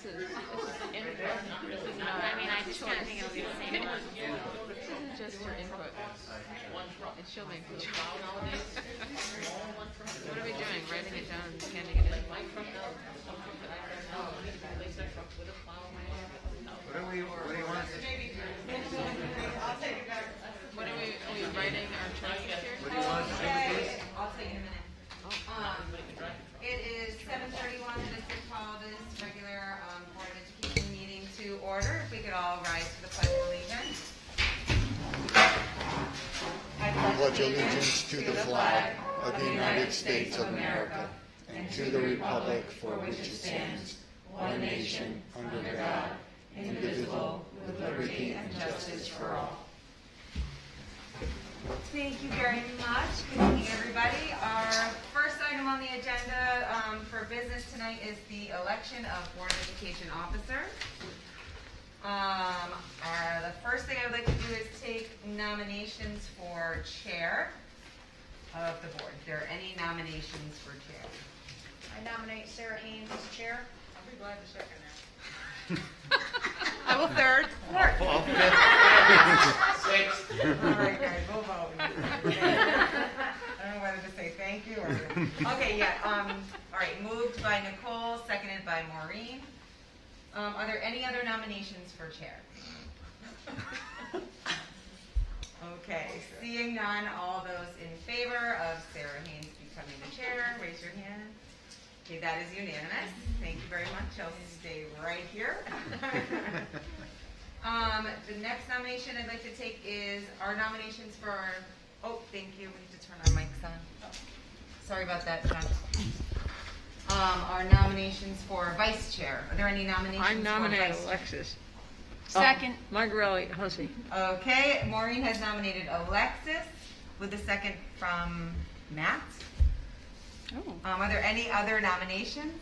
This is input. I mean, I just kind of think it'll be the same one. This isn't just your input. And she'll make the choice. What are we doing? Writing it down and handing it in? What do you want? Are we writing our choices here? What do you want to say with these? I'll tell you in a minute. It is 7:31. This is call this regular Board of Education meeting to order. If we could all rise for the Pledge of Allegiance. I pledge allegiance to the flag of the United States of America and to the republic for which it stands, one nation, under God, indivisible, with liberty and justice for all. Thank you very much. Good evening, everybody. Our first item on the agenda for business tonight is the election of Board of Education officers. The first thing I would like to do is take nominations for chair of the board. If there are any nominations for chair. I nominate Sarah Haynes as chair. I'll be glad to second that. I will third. Sixth. All right, guys, we'll vote. I don't know whether to say thank you or... Okay, yeah, all right, moved by Nicole, seconded by Maureen. Are there any other nominations for chair? Okay, seeing none, all those in favor of Sarah Haynes becoming the chair, raise your hand. Okay, that is unanimous. Thank you very much. I'll stay right here. The next nomination I'd like to take is our nominations for, oh, thank you. We need to turn our mics on. Oh, sorry about that, John. Our nominations for vice chair. Are there any nominations I nominate for vice chair? Alexis. Second. Margarelli, Hussey. Okay, Maureen has nominated Alexis with a second from Matt. Oh. Are there any other nominations?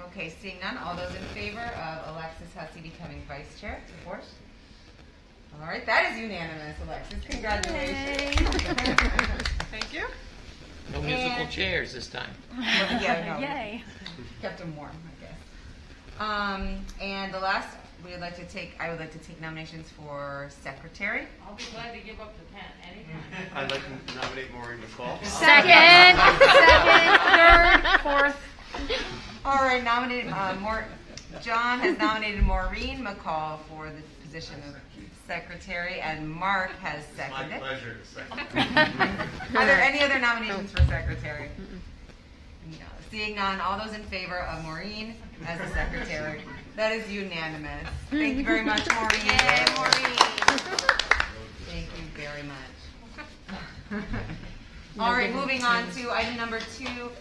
Okay, seeing none, all those in favor of Alexis Hussey becoming vice chair, support? All right, that is unanimous, Alexis. Congratulations. Thank you. No musical chairs this time. Yeah, no. Yay. Kept them warm, I guess. And the last, I would like to take nominations for secretary. I'll be glad to give up the pen anytime. I'd like to nominate Maureen McCall. Second, third, fourth. All right, John has nominated Maureen McCall for the position of secretary, and Mark has My seconded. pleasure to second. Are there any other nominations for secretary? No. Seeing none, all those in favor of Maureen as the secretary. That is unanimous. Thank you very much, Maureen. Yay, Maureen. Thank you very much. All right, moving on to item number 2.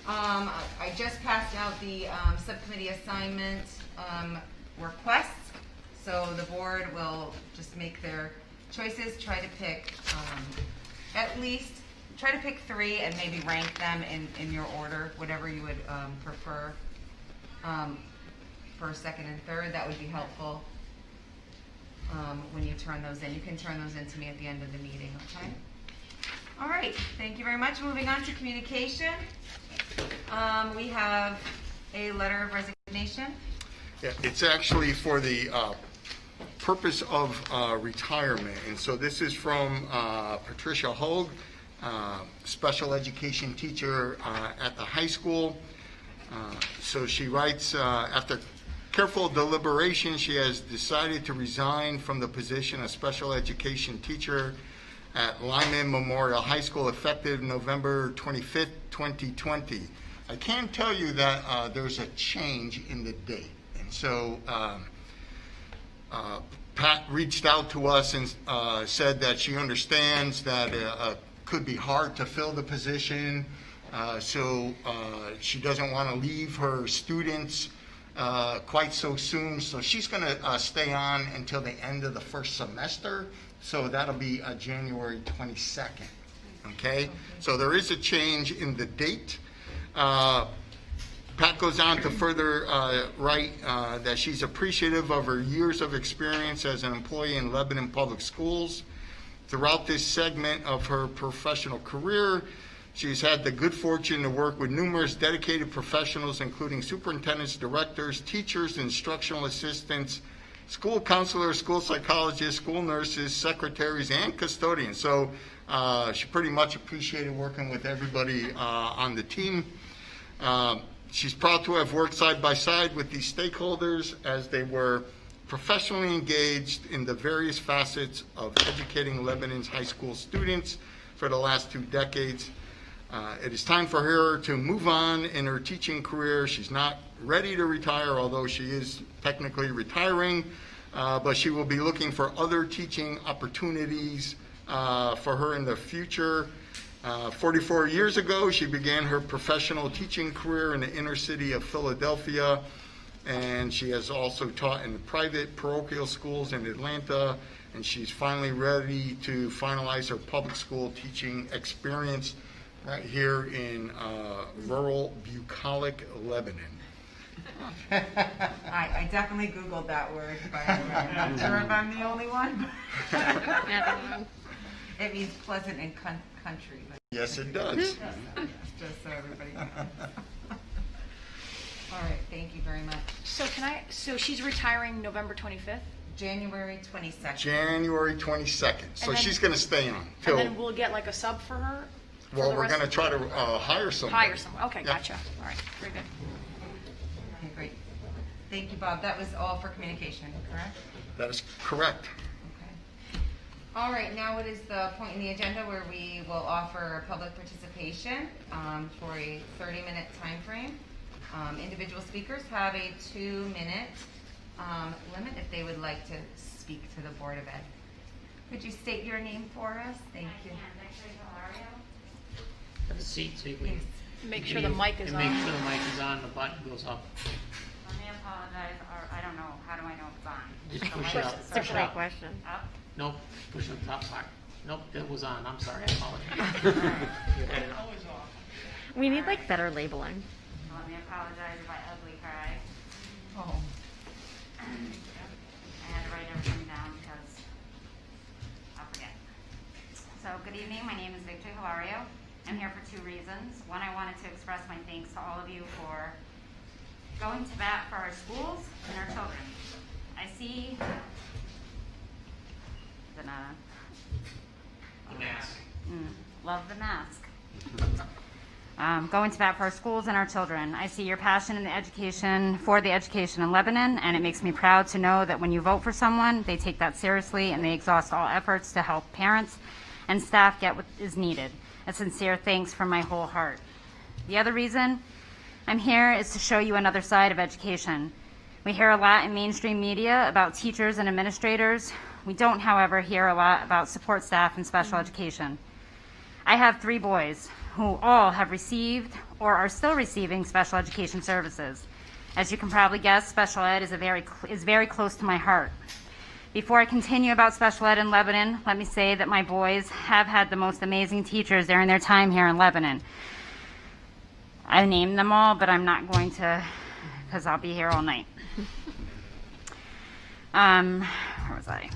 I just passed out the subcommittee assignment requests, so the board will just make their choices, try to pick try to pick 3 and maybe rank them in your order, whatever you would prefer. First, second, and third, that would be helpful when you turn those in. You can turn those in to me at the end of the meeting, okay? All right, thank you very much. Moving on to communication. We have a letter of resignation. Yeah, it's actually for the purpose of retirement. And so this is from Patricia Hogue, special education teacher at the high school. So she writes, after careful deliberation, she has decided to resign from the position of special education teacher at Lyman Memorial High School effective November 25th, 2020. I can tell you that there's a change in the date. And so Pat reached out to us and said that she understands that it could be hard to fill the position. So she doesn't want to leave her students quite so soon. So she's going to stay on until the end of the first semester. So that'll be January 22nd. Okay? So there is a change in the date. Pat goes on to further write that she's appreciative of her years of experience as an employee in Lebanon Public Schools. Throughout this segment of her professional career, She's had the good fortune to work with numerous dedicated professionals, including superintendents, directors, teachers, instructional assistants, school counselors, school psychologists, school nurses, secretaries, and custodians. So she pretty much appreciated working with everybody on the team. She's proud to have worked side by side with these stakeholders as they were professionally engaged in the various facets of educating Lebanon's high school students for the last 2 decades. It is time for her to move on in her teaching career. She's not ready to retire, although she is technically retiring, but she will be looking for other teaching opportunities for her in the future. 44 years ago, she began her professional teaching career in the inner city of Philadelphia, and she has also taught in private parochial schools in Atlanta, and she's finally ready to finalize her public school teaching experience right here in rural bucolic Lebanon. I definitely Googled that word, by the way. I'm not sure if I'm the only one. It means pleasant and country. But Yes, it does. just so everybody knows. All right, thank you very much. So she's retiring November 25th? January 22nd. January 22nd. So And then- she's going to stay on And till, then we'll get like a sub for her? for well, the we're rest going to of- try to hire somebody. Hire someone, okay, Yeah. gotcha. All right, very good. Okay, great. Thank you, Bob. That was all for communication, correct? That is correct. Okay. All right, now it is the point in the agenda where we will offer public participation for a 30-minute time frame. Individual speakers have a 2-minute limit if they would like to speak to the Board of Ed. Could you state your name for us? Thank you. Have a seat so you can. Make sure the mic is And make on. sure the mic is on, the button goes up. Let me apologize, or I don't know, how do I know if it's on? Just push it up. It's Push it up. question. Up? Nope, push the top part. Nope, it was on. I'm sorry, I apologize. You had it on. We need like better labeling. Let me apologize if I ugly cry. Oh. I had to write everything down because I'll forget. So, good evening, my name is Victor Hilario. I'm here for 2 reasons. One, I wanted to express my thanks to all of you for going to bat for our schools and our children. I see the The mask. love the mask. Going to bat for our schools and our children. I see your passion in the education, for the education in Lebanon, and it makes me proud to know that when you vote for someone, they take that seriously and they exhaust all efforts to help parents and staff get what is needed. A sincere thanks from my whole heart. The other reason I'm here is to show you another side of education. We hear a lot in mainstream media about teachers and administrators. We don't, however, hear a lot about support staff in special education. I have 3 boys who all have received or are still receiving special education services. As you can probably guess, special ed is very close to my heart. Before I continue about special ed in Lebanon, let me say that my boys have had the most amazing teachers during their time here in Lebanon. I named them all, but I'm not going to, because I'll be here all night. Where was I?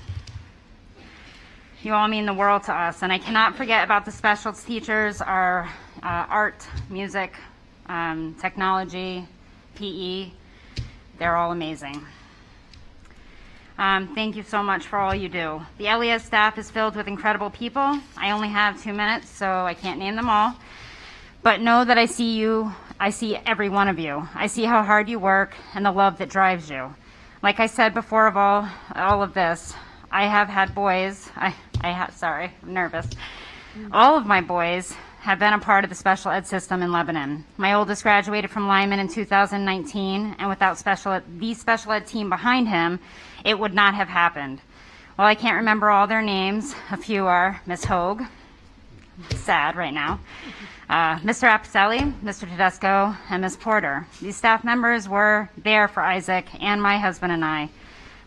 You all mean the world to us, and I cannot forget about the special teachers, our art, music, technology, PE. They're all amazing. Thank you so much for all you do. The LES staff is filled with incredible people. I only have 2 minutes, so I can't name them all. But know that I see you, I see every one of you. I see how hard you work and the love that drives you. Like I said before of all of this, I have had boys, sorry, I'm nervous. All of my boys have been a part of the special ed system in Lebanon. My oldest graduated from Lyman in 2019, and without the special ed team behind him, it would not have happened. While I can't remember all their names, a few are Miss Hogue, sad right now, Mr. Apicelli, Mr. Tedesco, and Ms. Porter. These staff members were there for Isaac and my husband and I.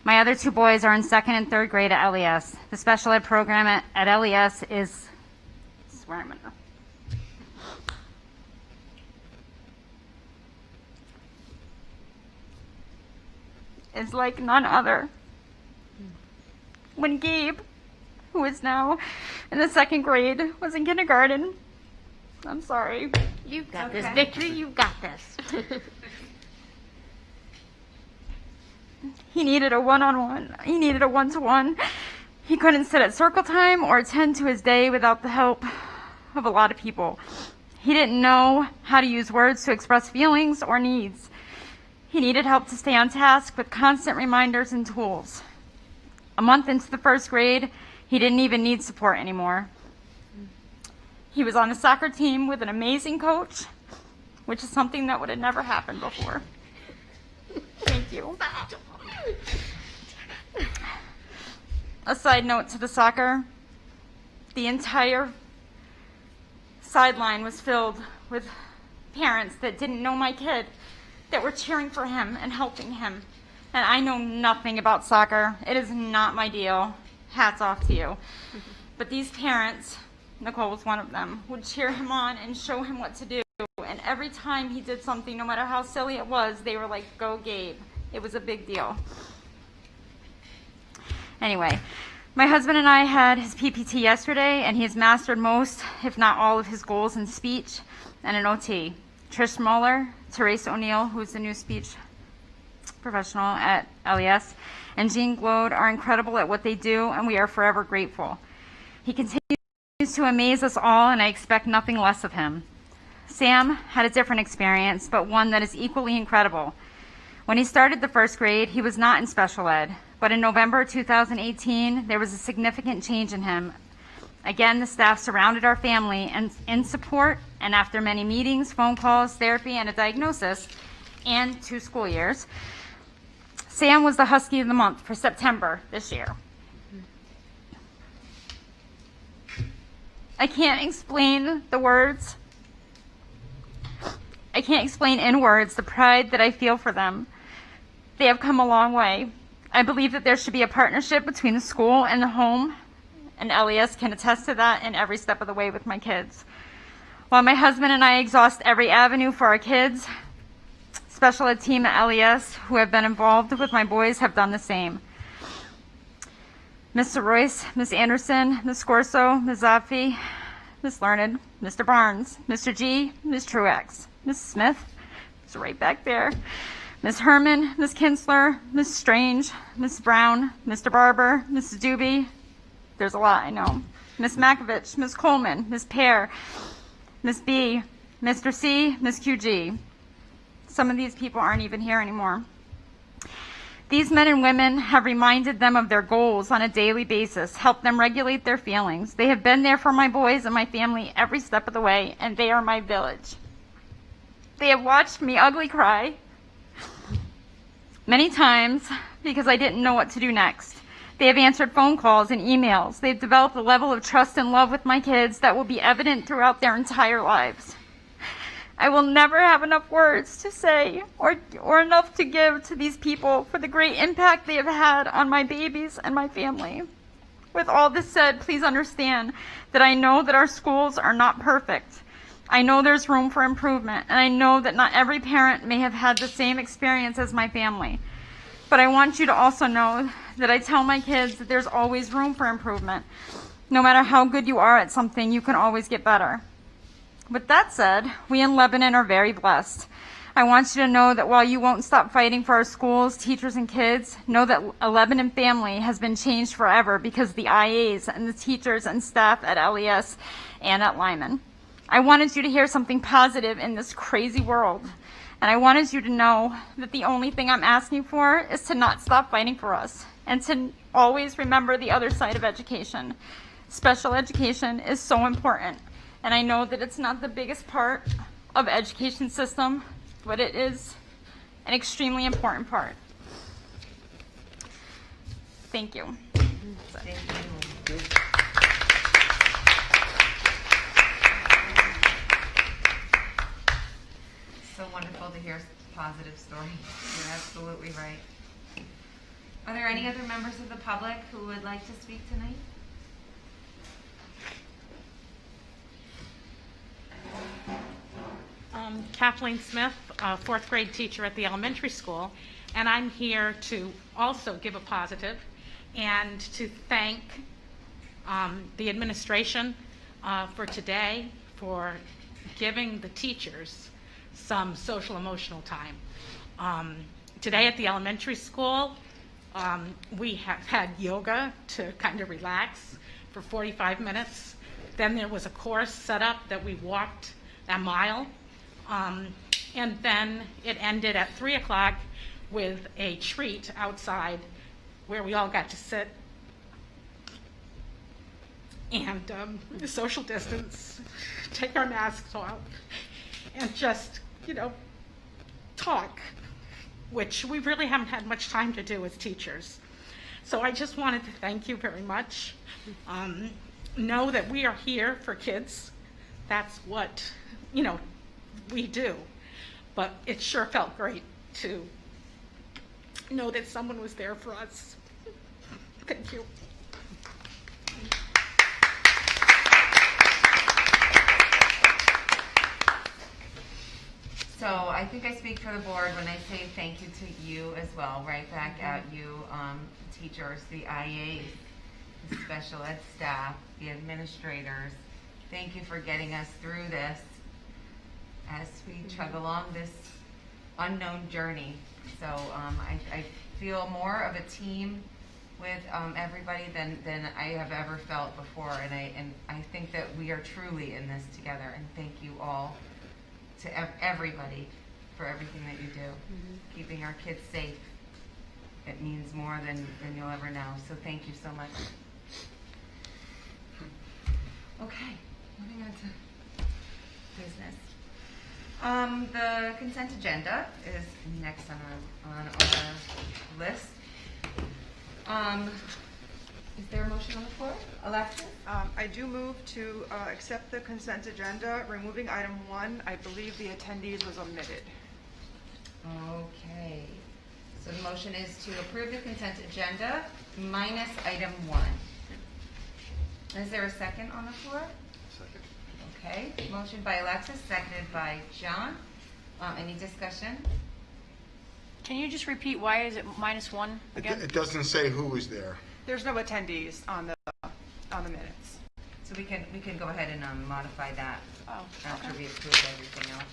My other 2 boys are in 2nd and 3rd grade at LES. The special ed program at LES is, this is where I'm gonna, is like none other. When Gabe, who is now in the 2nd grade, was in kindergarten, I'm sorry. You've got this, Okay. Victory. You've got this. He needed a one-on-one. He needed a one-to-one. He couldn't sit at circle time or attend to his day without the help of a lot of people. He didn't know how to use words to express feelings or needs. He needed help to stay on task with constant reminders and tools. A month into the first grade, he didn't even need support anymore. He was on a soccer team with an amazing coach, which is something that would have never happened before. Thank you. A side note to the soccer, the entire sideline was filled with parents that didn't know my kid, that were cheering for him and helping him. And I know nothing about soccer. It is not my deal. Hats off to you. But these parents, Nicole was one of them, would cheer him on and show him what to do. And every time he did something, no matter how silly it was, they were like, "Go Gabe." It was a big deal. Anyway, my husband and I had his PPT yesterday, and he has mastered most, if not all, of his goals in speech and in OT. Trish Muller, Therese O'Neill, who's the new speech professional at LES, and Jean Glode are incredible at what they do, and we are forever grateful. He continues to amaze us all, and I expect nothing less of him. Sam had a different experience, but one that is equally incredible. When he started the first grade, he was not in special ed, but in November 2018, there was a significant change in him. Again, the staff surrounded our family and in support, and after many meetings, phone calls, therapy, and a diagnosis, and 2 school years, Sam was the Husky of the Month for September this year. I can't explain the words. I can't explain in words the pride that I feel for them. They have come a long way. I believe that there should be a partnership between the school and the home, and LES can attest to that in every step of the way with my kids. While my husband and I exhaust every avenue for our kids, special ed team at LES who have been involved with my boys have done the same. Mr. Royce, Ms. Anderson, Ms. Corso, Ms. Zapfi, Ms. Learned, Mr. Barnes, Mr. G, Ms. Truex, Ms. Smith, is right back there, Ms. Herman, Ms. Kinsler, Ms. Strange, Ms. Brown, Mr. Barber, Ms. Doobie, there's a lot, I know, Ms. Makovich, Ms. Coleman, Ms. Pear, Ms. B, Mr. C, Ms. QG. Some of these people aren't even here anymore. These men and women have reminded them of their goals on a daily basis, helped them regulate their feelings. They have been there for my boys and my family every step of the way, and they are my village. They have watched me ugly cry many times because I didn't know what to do next. They have answered phone calls and emails. They've developed a level of trust and love with my kids that will be evident throughout their entire lives. I will never have enough words to say or enough to give to these people for the great impact they have had on my babies and my family. With all this said, please understand that I know that our schools are not perfect. I know there's room for improvement, and I know that not every parent may have had the same experience as my family. But I want you to also know that I tell my kids that there's always room for improvement. No matter how good you are at something, you can always get better. With that said, we in Lebanon are very blessed. I want you to know that while you won't stop fighting for our schools, teachers, and kids, know that a Lebanon family has been changed forever because of the IAs and the teachers and staff at LES and at Lyman. I wanted you to hear something positive in this crazy world. And I wanted you to know that the only thing I'm asking for is to not stop fighting for us and to always remember the other side of education. Special education is so important. And I know that it's not the biggest part of the education system, but it is an extremely important part. Thank you. Thank you. So wonderful to hear a positive story. You're absolutely right. Are there any other members of the public who would like to speak tonight? Kathleen Smith, a 4th grade teacher at the elementary school, and I'm here to also give a positive and to thank the administration for today, for giving the teachers some social emotional time. Today at the elementary school, we have had yoga to kind of relax for 45 minutes. Then there was a course set up that we walked a mile. And then it ended at 3 o'clock with a treat outside where we all got to sit and social distance, take our masks off, and just, talk, which we really haven't had much time to do as teachers. So I just wanted to thank you very much. Know that we are here for kids. That's what, we do. But it sure felt great to know that someone was there for us. Thank you. So I think I speak for the board when I say thank you to you as well, right back at you, teachers, the IAs, the special ed staff, the administrators. Thank you for getting us through this as we chug along this unknown journey. So I feel more of a team with everybody than I have ever felt before, and I think that we are truly in this together. And thank you all, to everybody, for everything that you do. Keeping our kids safe, it means more than you'll ever know. So thank you so much. Okay, moving on to business. The consent agenda is next on our list. Is there a motion on the floor? Alexis? I do move to accept the consent agenda, removing item 1. I believe the attendees was omitted. Okay. So the motion is to approve the consent agenda minus item 1. Is there a second on the floor? Second. Okay. Motion by Alexis, seconded by John. Any discussion? Can you just repeat why is it -1 again? It doesn't say who was there. There's no attendees on the minutes. So we can go ahead and modify that after okay. we approve everything else.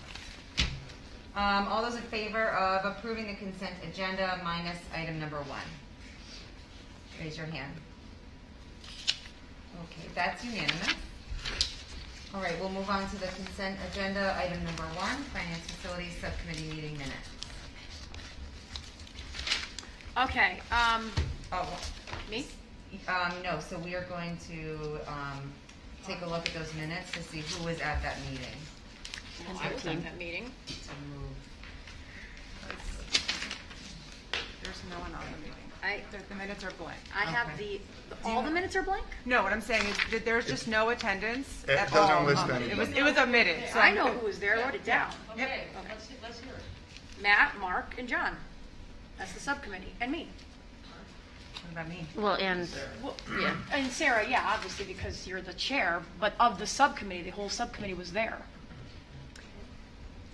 All those in favor of approving the consent agenda minus item number 1? Raise your hand. Okay, that's unanimous. All right, we'll move on to the consent agenda, item number 1, Finance Facilities Subcommittee meeting minutes. Okay. Oh, Me? no, so we are going to take a look at those minutes to see who was at that meeting. Well, I was at that meeting. To move. There's no one on the meeting. I The minutes are blank. have Okay. all the minutes are blank? No, what I'm saying is that there's just no attendance It at doesn't all. list anybody. It was omitted. So I know who was there. I wrote it down. Yep. Let's hear it. Matt, Mark, and John. That's the subcommittee. And me. What about me? Well, and Well, yeah. And Sarah, yeah, obviously because you're the chair, but of the subcommittee, the whole subcommittee was there.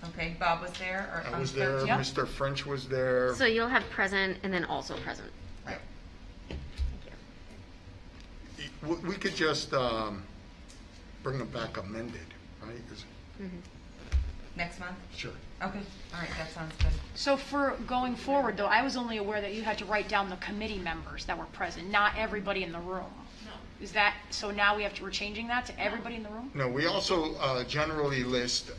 Okay, Bob was there, or I was there, Yeah. Mr. French was there. so you'll have present and then also present. Right. We could just bring them back amended, right? Next month? Sure. Okay, all right, that sounds good. So for going forward, though, I was only aware that you had to write down the committee members that were present, not everybody in the room. No. Is that, so now we're changing that to everybody in the room? No, we also generally list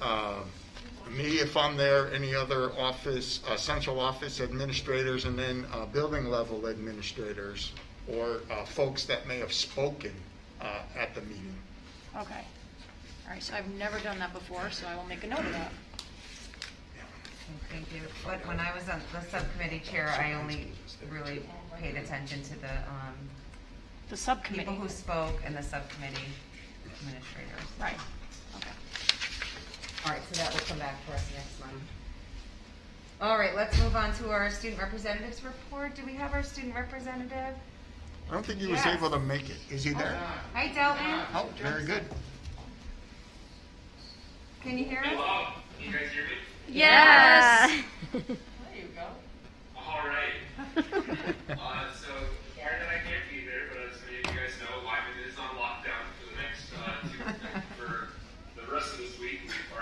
me if I'm there, any other office, central office administrators, and then building level administrators, or folks that may have spoken at the meeting. Okay. All right, so I've never done that before, so I will make a note of that. Okay, thank you. But when I was on the subcommittee chair, I only really paid attention to the The subcommittee. people who spoke and the subcommittee administrators. Right, okay. All right, so that will come back for us next month. All right, let's move on to our student representatives report. Do we have our student representative? I don't think he was Yes. able to make it. Is he there? Hi, Delton. Oh, very good. Can you hear us? Hello, can you guys hear me? Yes. There you go. All right. So sorry that I can't be there, but as many of you guys know, Lyman is on lockdown for the next for the rest of this week. Our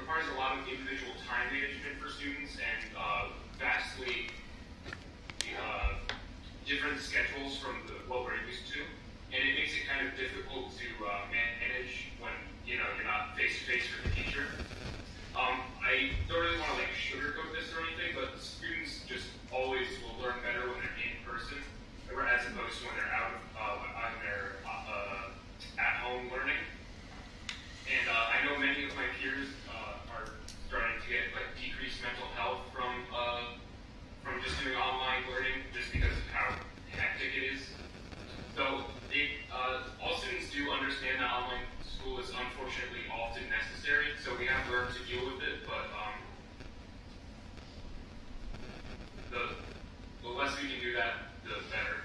requires a lot of individual time management for students and vastly different schedules from what we're used to, and it makes it kind of difficult to manage when you're not face to face with the teacher. I don't really want to sugarcoat this or anything, but students just always will learn better when they're in person, as opposed to when they're out on their at-home learning. And I know many of my peers are starting to get decreased mental health from just doing online learning, just because of how hectic it is. So all students do understand that online school is unfortunately often necessary, so we have learned to deal with it, but the less we can do that, the better.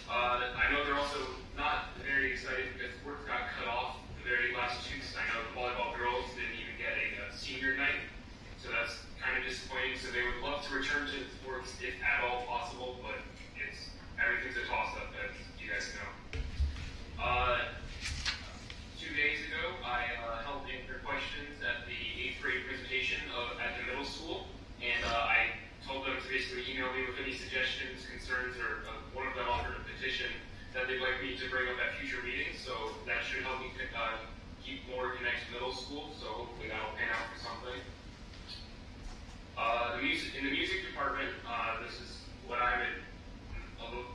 I know they're also not very excited because work got cut off the very last 2 weeks. I know the volleyball girls didn't even get a senior night, so that's kind of disappointing. So they would love to return to sports if at all possible, but everything's a toss-up, as you guys know. 2 days ago, I helped answer questions at the 8th grade presentation at the middle school, and I told them to basically email me with any suggestions, concerns, or one of them offered a petition that they'd like me to bring up at future meetings, so that should help me keep more connected to middle school, so hopefully that'll pan out for something. In the music department, this is what I'm involved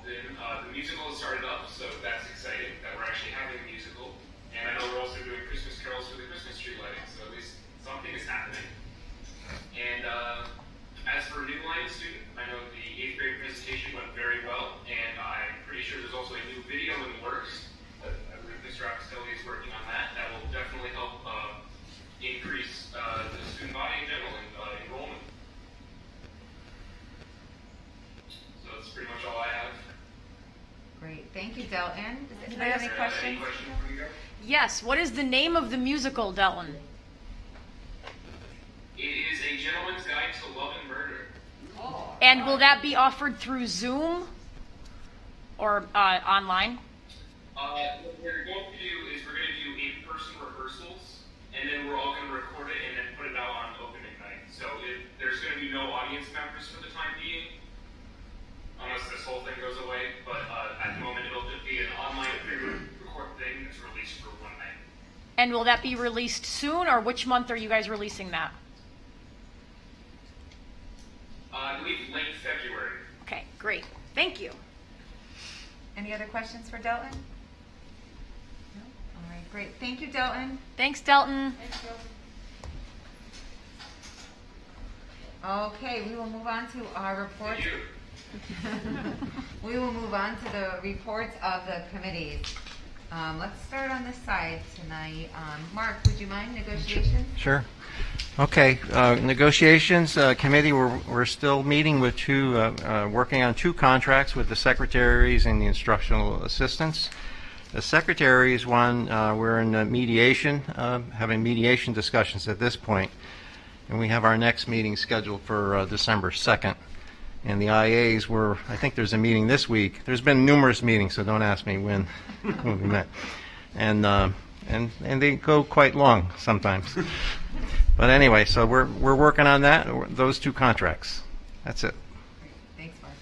in. The musical has started up, so that's exciting that we're actually having a musical. And I know we're also doing Christmas carols for the Christmas tree lighting, so at least something is happening. And as for a new line student, I know the 8th grade presentation went very well, and I'm pretty sure there's also a new video in the works. I believe Mr. Apostoli is working on that. That will definitely help increase the student body in general and enrollment. So that's pretty much all I have. Great, thank you, Delton. Does anybody have any questions? Any questions for you guys? Yes, what is the name of the musical, Delton? It is A Gentleman's Guide to Love and Murder. And will that be offered through Zoom or online? What we're going to do is we're going to do in-person rehearsals, and then we're all going to record it and then put it out on opening night. So there's going to be no audience members for the time being, unless this whole thing goes away. But at the moment, it'll just be an online pre-record thing that's released for one night. And will that be released soon, or which month are you guys releasing that? I believe late February. Okay, great. Thank you. Any other questions for Delton? No? All right, great. Thank you, Delton. Thanks, Delton. Okay, we will move on to our reports. We will move on to the reports of the committees. Let's start on this side tonight. Mark, would you mind negotiations? Sure. Okay, negotiations committee, we're still meeting with working on 2 contracts with the secretaries and the instructional assistants. The secretaries one, we're in mediation, having mediation discussions at this point, and we have our next meeting scheduled for December 2nd. And the IAs I think there's a meeting this week. There's been numerous meetings, so don't ask me when we met. And they go quite long sometimes. But anyway, so we're working on that, those 2 contracts. That's it. Great. Thanks, Mark.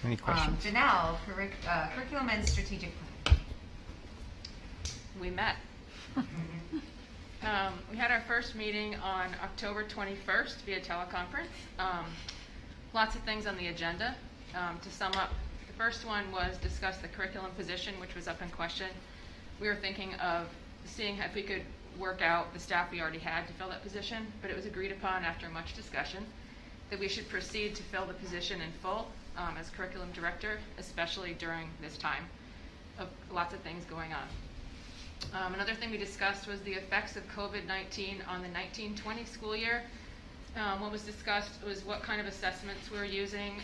Any questions? Janelle, curriculum and strategic plan. We met. We had our first meeting on October 21st via teleconference. Lots of things on the agenda. To sum up, the first one was discuss the curriculum position, which was up in question. We were thinking of seeing if we could work out the staff we already had to fill that position, but it was agreed upon after much discussion that we should proceed to fill the position in full as curriculum director, especially during this time of lots of things going on. Another thing we discussed was the effects of COVID-19 on the 1920 school year. What was discussed was what kind of assessments we were using,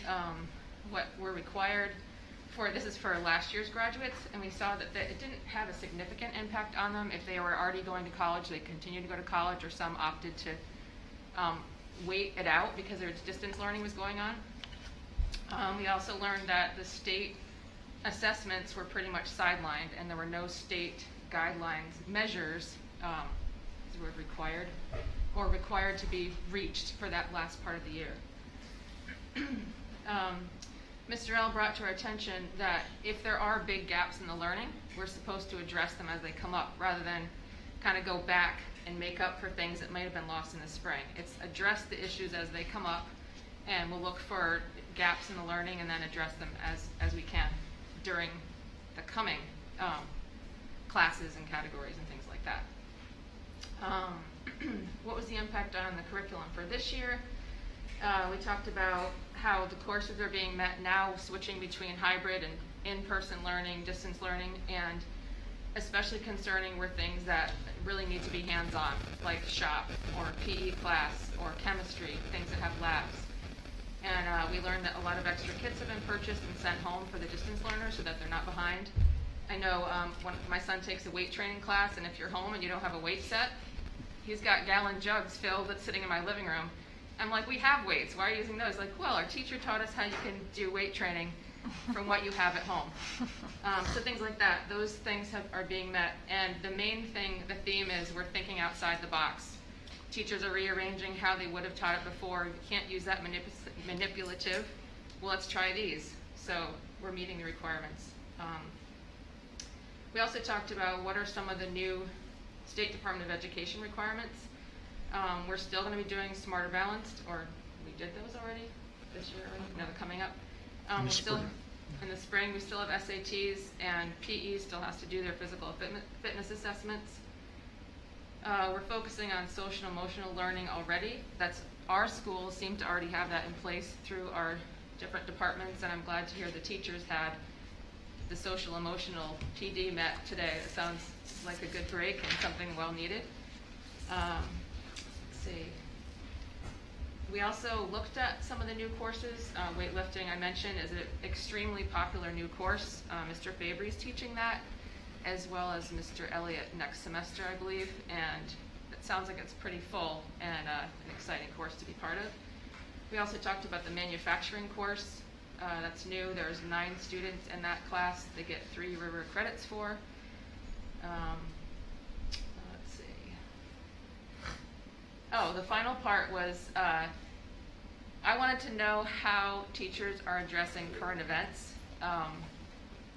what were required this is for last year's graduates, and we saw that it didn't have a significant impact on them. If they were already going to college, they continued to go to college, or some opted to wait it out because their distance learning was going on. We also learned that the state assessments were pretty much sidelined, and there were no state guidelines, measures is the word required, or required to be reached for that last part of the year. Mr. L brought to our attention that if there are big gaps in the learning, we're supposed to address them as they come up, rather than kind of go back and make up for things that might have been lost in the spring. It's address the issues as they come up, and we'll look for gaps in the learning and then address them as we can during the coming classes and categories and things like that. What was the impact on the curriculum for this year? We talked about how the courses are being met now, switching between hybrid and in-person learning, distance learning, and especially concerning were things that really need to be hands-on, like shop or PE class or chemistry, things that have labs. And we learned that a lot of extra kits have been purchased and sent home for the distance learners so that they're not behind. I know when my son takes a weight training class, and if you're home and you don't have a weight set, he's got gallon jugs filled that's sitting in my living room. I'm like, we have weights. Why are you using those? Like, well, our teacher taught us how you can do weight training from what you have at home. So things like that, those things are being met. And the main thing, the theme is we're thinking outside the box. Teachers are rearranging how they would have taught it before. You can't use that manipulative. Well, let's try these. So we're meeting the requirements. We also talked about what are some of the new State Department of Education requirements. We're still going to be doing Smarter Balanced, or we did those already this year already? No, they're coming up. In the Still, spring. in the spring, we still have SATs, and PE still has to do their physical fitness assessments. We're focusing on social and emotional learning already. That's our schools seem to already have that in place through our different departments, and I'm glad to hear the teachers had the social emotional PD met today. It sounds like a good break and something well needed. Let's see. We also looked at some of the new courses. Weightlifting, I mentioned, is an extremely popular new course. Mr. Fabry's teaching that, as well as Mr. Elliott next semester, I believe, and it sounds like it's pretty full and an exciting course to be part of. We also talked about the manufacturing course. That's new. There's 9 students in that class. They get 3 River credits for. Let's see. Oh, the final part was I wanted to know how teachers are addressing current events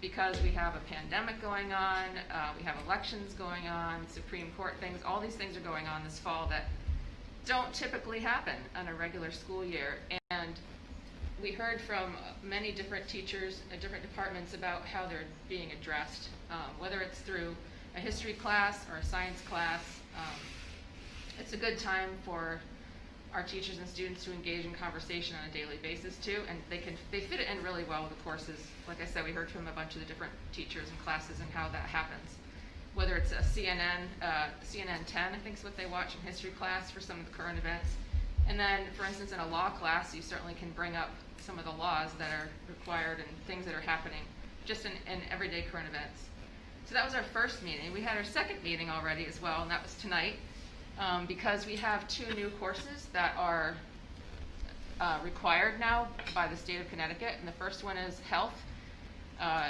because we have a pandemic going on, we have elections going on, Supreme Court things, all these things are going on this fall that don't typically happen in a regular school year. And we heard from many different teachers at different departments about how they're being addressed, whether it's through a history class or a science class. It's a good time for our teachers and students to engage in conversation on a daily basis too, and they fit it in really well with the courses. Like I said, we heard from a bunch of the different teachers and classes and how that happens. Whether it's a CNN 10, I think is what they watch in history class for some of the current events. And then, for instance, in a law class, you certainly can bring up some of the laws that are required and things that are happening just in everyday current events. So that was our first meeting. We had our second meeting already as well, and that was tonight. Because we have 2 new courses that are required now by the state of Connecticut, and the first one is health.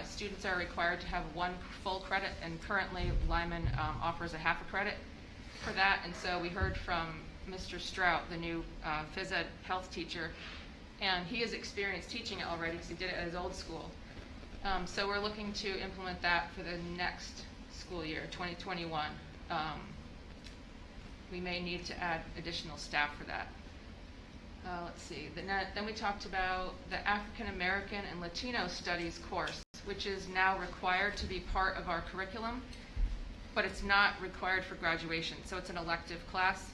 Students are required to have 1 full credit, and currently Lyman offers a half a credit for that. And so we heard from Mr. Strout, the new phys ed health teacher, and he has experienced teaching it already because he did it at his old school. So we're looking to implement that for the next school year, 2021. We may need to add additional staff for that. Let's see. Then we talked about the African American and Latino Studies course, which is now required to be part of our curriculum, but it's not required for graduation, so it's an elective class.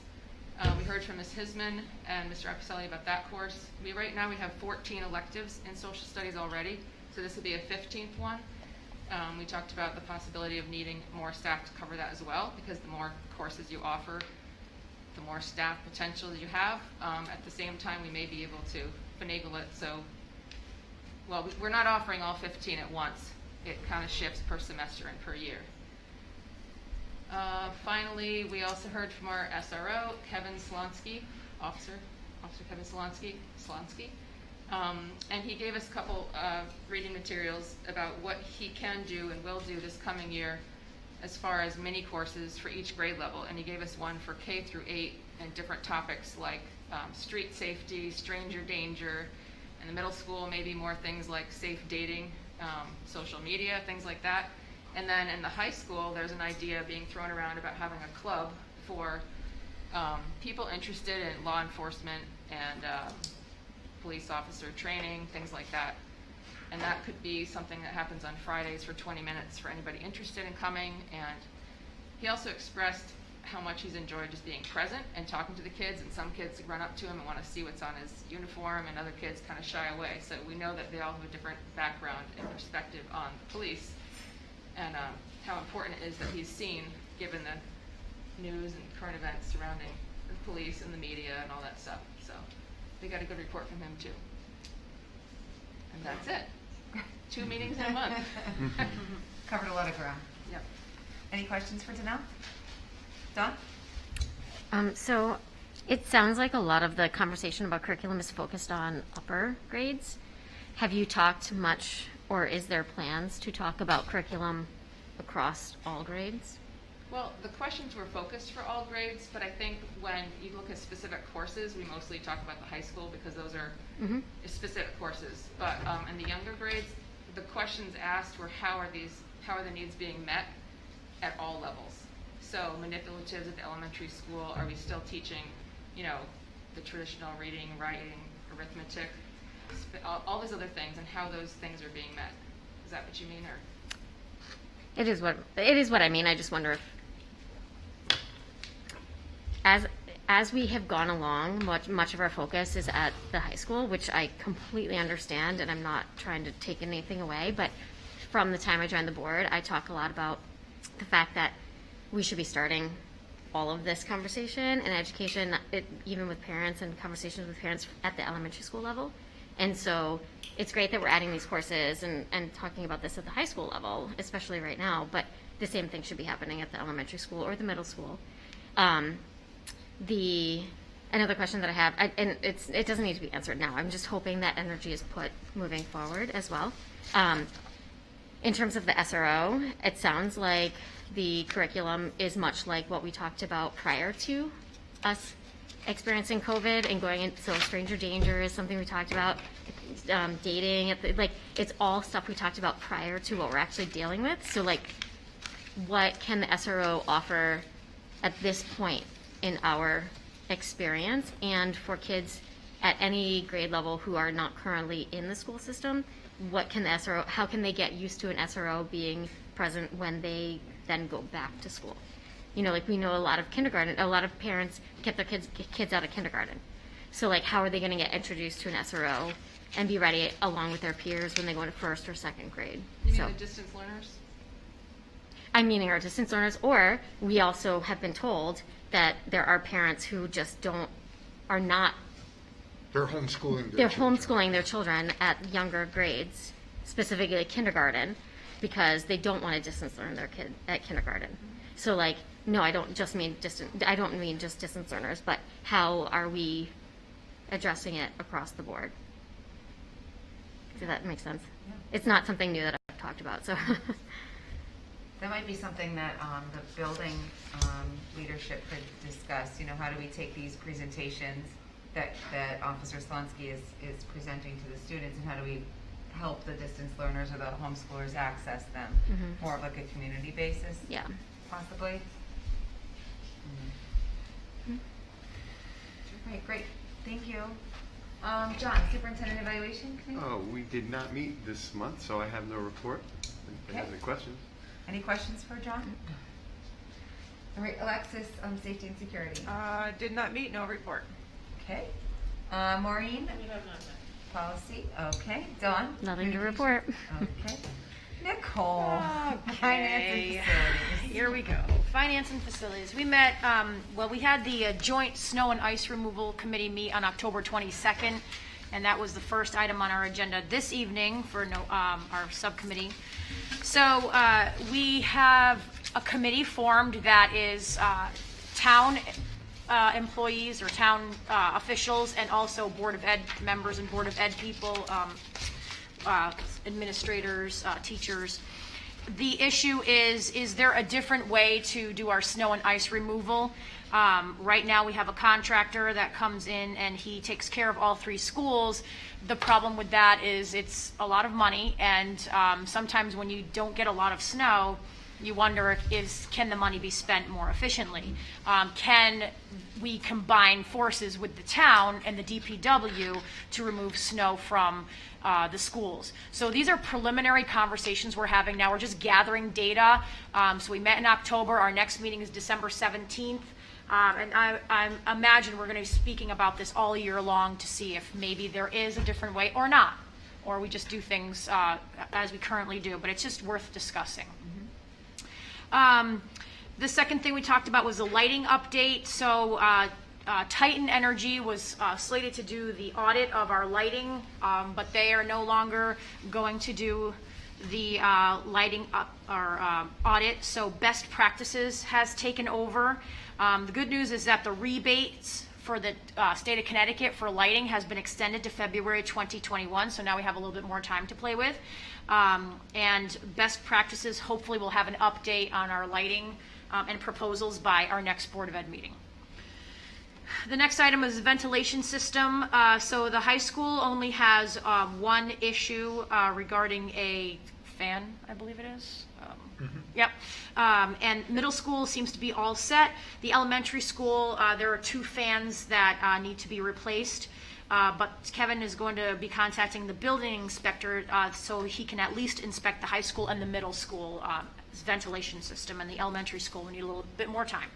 We heard from Ms. Hisman and Mr. Apicelli about that course. Right now we have 14 electives in social studies already, so this will be a 15th one. We talked about the possibility of needing more staff to cover that as well, because the more courses you offer, the more staff potential you have. At the same time, we may be able to finagle it. So, well, we're not offering all 15 at once. It kind of shifts per semester and per year. Finally, we also heard from our SRO, Kevin Slonsky, Officer Kevin Slonsky. And he gave us a couple reading materials about what he can do and will do this coming year as far as mini courses for each grade level, and he gave us one for K through 8 and different topics like street safety, stranger danger. In the middle school, maybe more things like safe dating, social media, things like that. And then in the high school, there's an idea being thrown around about having a club for people interested in law enforcement and police officer training, things like that. And that could be something that happens on Fridays for 20 minutes for anybody interested in coming. And he also expressed how much he's enjoyed just being present and talking to the kids. And some kids run up to him and want to see what's on his uniform, and other kids kind of shy away. So we know that they all have a different background and perspective on the police, and how important it is that he's seen given the news and current events surrounding the police and the media and all that stuff. So we got a good report from him too. And that's it. 2 meetings in a month. Covered a lot of ground. Yep. Any questions for Danelle? Dawn? So it sounds like a lot of the conversation about curriculum is focused on upper grades. Have you talked much, or is there plans to talk about curriculum across all grades? Well, the questions were focused for all grades, but I think when you look at specific courses, we mostly talk about the high school because those are specific courses. But in the younger grades, the questions asked were how are the needs being met at all levels? So manipulatives at the elementary school, are we still teaching, the traditional reading, writing, arithmetic, all those other things, and how those things are being met? Is that what you mean, or? It is what I mean. I just wonder if, as we have gone along, much of our focus is at the high school, which I completely understand, and I'm not trying to take anything away. But from the time I joined the board, I talk a lot about the fact that we should be starting all of this conversation and education, even with parents and conversations with parents at the elementary school level. And so it's great that we're adding these courses and talking about this at the high school level, especially right now, but the same thing should be happening at the elementary school or the middle school. Another question that I have, and it doesn't need to be answered now, I'm just hoping that energy is put moving forward as well. In terms of the SRO, it sounds like the curriculum is much like what we talked about prior to us experiencing COVID and going in. So stranger danger is something we talked about, dating, it's all stuff we talked about prior to what we're actually dealing with. So what can the SRO offer at this point in our experience, and for kids at any grade level who are not currently in the school system, how can they get used to an SRO being present when they then go back to school? We know a lot of parents kept their kids out of kindergarten. So how are they going to get introduced to an SRO and be ready along with their peers when they go into first or second grade? You mean the distance learners? I'm meaning our distance learners, or we also have been told that there are parents who just are not. They're homeschooling They're homeschooling their children at younger grades, specifically kindergarten, because they don't want to distance learn their kid at kindergarten. So no, I don't mean just distance learners, but how are we addressing it across the board? Does that make sense? Yeah. It's not something new that I've talked about, so. That might be something that the building leadership could discuss. How do we take these presentations that Officer Slonsky is presenting to the students, and how do we help the distance learners or the homeschoolers access them more of a community basis? Yeah. Possibly. Right, great. Thank you. John, Superintendent Evaluation Committee? Oh, we did not meet this month, so I have no report. If you have any questions? Any questions for John? All right, Alexis, Safety and Security. Did not meet, no report. Okay. Maureen? Policy. Okay. Dawn? Nothing to report. Okay. Nicole? Okay. Finance and Facilities. Here we go. Finance and Facilities. We met, we had the joint snow and ice removal committee meet on October 22nd, and that was the first item on our agenda this evening for our subcommittee. So we have a committee formed that is town employees or town officials, and also Board of Ed members and Board of Ed people, administrators, teachers. The issue is there a different way to do our snow and ice removal? Right now, we have a contractor that comes in and he takes care of all 3 schools. The problem with that is it's a lot of money, and sometimes when you don't get a lot of snow, you wonder can the money be spent more efficiently? Can we combine forces with the town and the DPW to remove snow from the schools? So these are preliminary conversations we're having now. We're just gathering data. So we met in October. Our next meeting is December 17th. And I imagine we're going to be speaking about this all year long to see if maybe there is a different way or not, or we just do things as we currently do. But it's just worth discussing. The second thing we talked about was the lighting update. So Titan Energy was slated to do the audit of our lighting, but they are no longer going to do the lighting audit. So Best Practices has taken over. The good news is that the rebates for the state of Connecticut for lighting has been extended to February 2021, so now we have a little bit more time to play with. And Best Practices hopefully will have an update on our lighting and proposals by our next Board of Ed meeting. The next item is ventilation system. So the high school only has one issue regarding a fan, I believe it is. Yep. And middle school seems to be all set. The elementary school, there are 2 fans that need to be replaced. But Kevin is going to be contacting the building inspector so he can at least inspect the high school and the middle school ventilation system. And the elementary school, we need a little bit more time.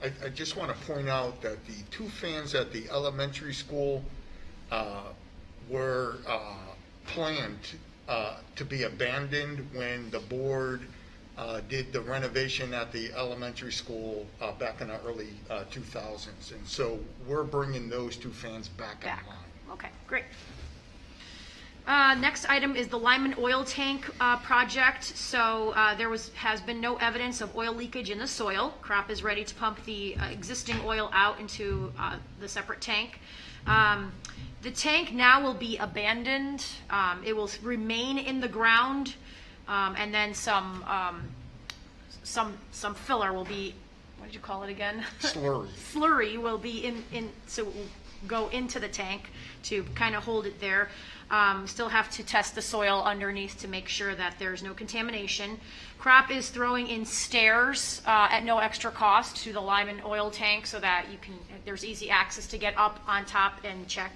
I just want to point out that the 2 fans at the elementary school were planned to be abandoned when the board did the renovation at the elementary school back in the early 2000s. And so we're bringing those 2 fans back online. Okay, great. Next item is the Lyman oil tank project. So there has been no evidence of oil leakage in the soil. Crop is ready to pump the existing oil out into the separate tank. The tank now will be abandoned. It will remain in the ground, and then some filler will be, what did you call it again? Slurry. Slurry will be so it will go into the tank to kind of hold it there. Still have to test the soil underneath to make sure that there's no contamination. Crop is throwing in stairs at no extra cost to the Lyman oil tank so that there's easy access to get up on top and check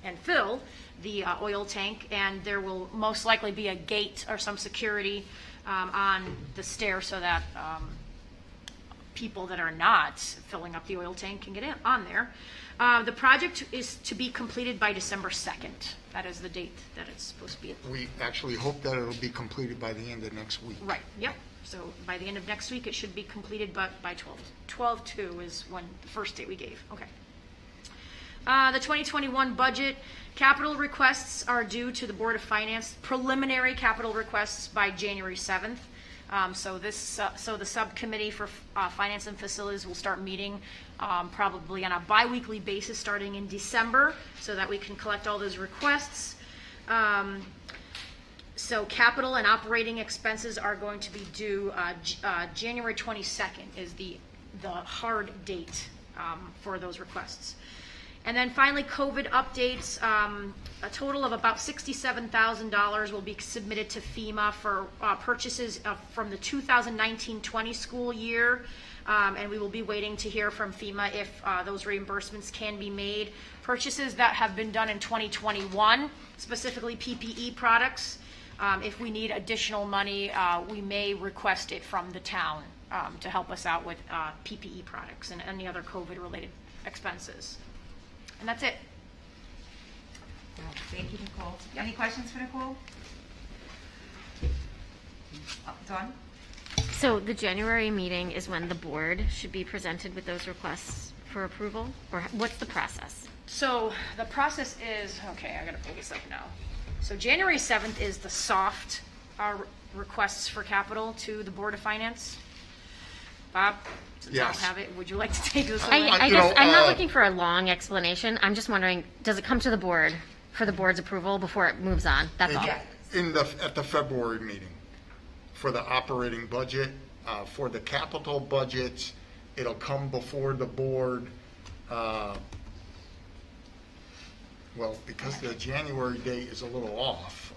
and fill the oil tank. And there will most likely be a gate or some security on the stair so that people that are not filling up the oil tank can get on there. The project is to be completed by December 2nd. That is the date that it's supposed to be. We actually hope that it'll be completed by the end of next week. Right, yep. So by the end of next week, it should be completed, but by 12/2 is when the first date we gave. Okay. The 2021 budget capital requests are due to the Board of Finance, preliminary capital requests by January 7th. So the subcommittee for finance and facilities will start meeting probably on a biweekly basis starting in December so that we can collect all those requests. So capital and operating expenses are going to be due January 22nd is the hard date for those requests. And then finally, COVID updates. A total of about $67,000 will be submitted to FEMA for purchases from the 2019-20 school year. And we will be waiting to hear from FEMA if those reimbursements can be made. Purchases that have been done in 2021, specifically PPE products. If we need additional money, we may request it from the town to help us out with PPE products and any other COVID-related expenses. And that's it. Thank you, Nicole. Any questions for Nicole? Dawn? So the January meeting is when the board should be presented with those requests for approval? Or what's the process? So the process is, okay, I gotta pull this up now. So January 7th is the soft requests for capital to the Board of Finance. Bob, since Yes. I'll have it, would you like to take this away? I guess I'm not looking for a long explanation. I'm just wondering, does it come to the board for the board's approval before it moves on? That's all. Yeah. At the February meeting for the operating budget. For the capital budget, it'll come before the board. Well, because the January date is a little off,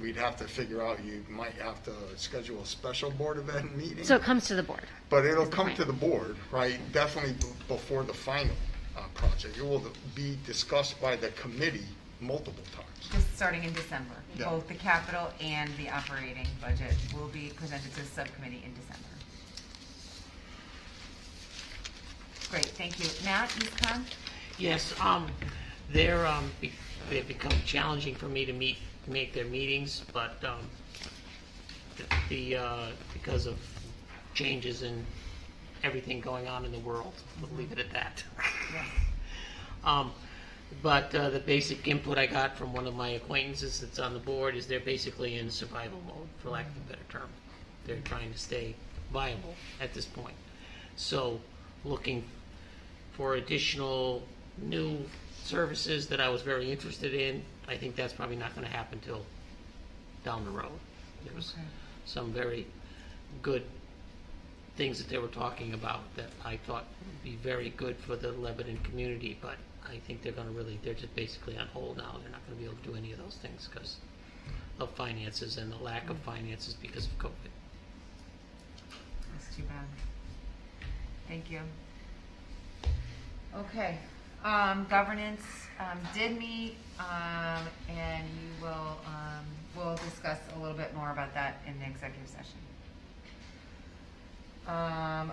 we'd have to figure out, you might have to schedule a special Board of Ed meeting. So it comes to the board. But it'll is the come point. to the board, right, definitely before the final project. It will be discussed by the committee multiple times. Just starting in December. Yeah. Both the capital and the operating budget will be presented to the subcommittee in December. Great, thank you. Matt, EastCon? Yes, they've become challenging for me to make their meetings, but because of changes in everything going on in the world, we'll leave it at that. But the basic input I got from one of my acquaintances that's on the board is they're basically in survival mode, for lack of a better term. They're trying to stay viable at this point. So looking for additional new services that I was very interested in, I think that's probably not going to happen till down the road. There's some very good things that they were talking about that I thought would be very good for the Lebanon community, but I think they're just basically on hold now. They're not going to be able to do any of those things because of finances and the lack of finances because of COVID. That's too bad. Thank you. Okay, governance did meet, and you will, we'll discuss a little bit more about that in the executive session.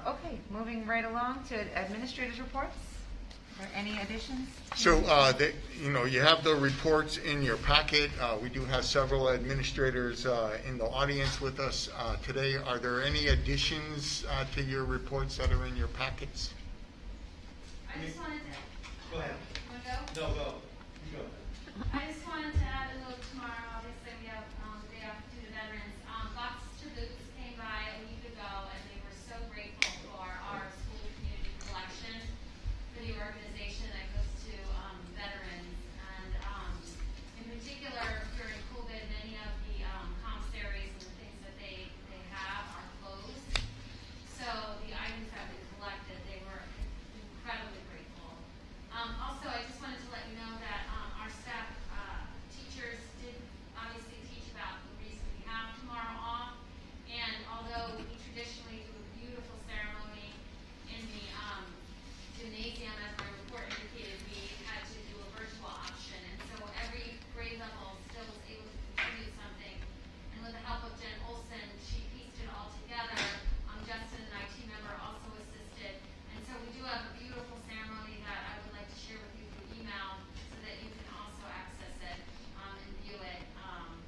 Okay, moving right along to administrators' reports. Are there any additions? So, you have the reports in your packet. We do have several administrators in the audience with us today. Are there any additions to your reports that are in your packets? I just wanted to. Go ahead. Want to go? No, go. You go. I just wanted to add a note tomorrow. Obviously, we have the day off due to veterans. Box to Boots came by a week ago, and they were so grateful for our school community collection for the organization that goes to veterans. And in particular, during COVID, many of the commissaries and the things that they have are closed. So the items that we collected, they were incredibly grateful. Also, I just wanted to let you know that our staff teachers did obviously teach about the reason we have tomorrow off. And although we traditionally do a beautiful ceremony in the gymnasium, as my report indicated, we had to do a virtual option. And so every grade level still was able to contribute something. And with the help of Jen Olson, she pieced it all together. Justin, an IT member, also assisted. And so we do have a beautiful ceremony that I would like to share with you through email so that you can also access it and view it.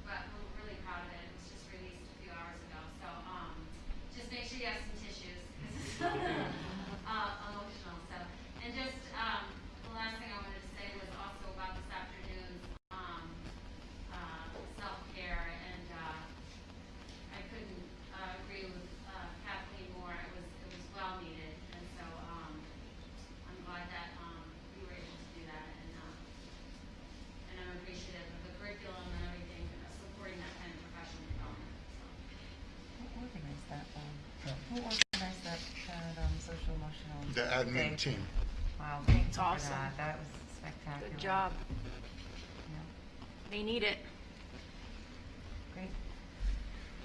But we're really proud of it. It was just released a few hours ago. So just make sure you have some tissues because it's emotional. So, and just the last thing I wanted to say was also about this afternoon's self-care, and I couldn't agree with Kathleen more. It was well needed, and so I'm glad that we were able to do that, and I'm appreciative of the curriculum and everything supporting that kind of professional development. Who organized that? Who organized that social emotional? The admin day? team. Wow, thank you awesome. for that. That was spectacular. Good job. Yeah, They need it. great.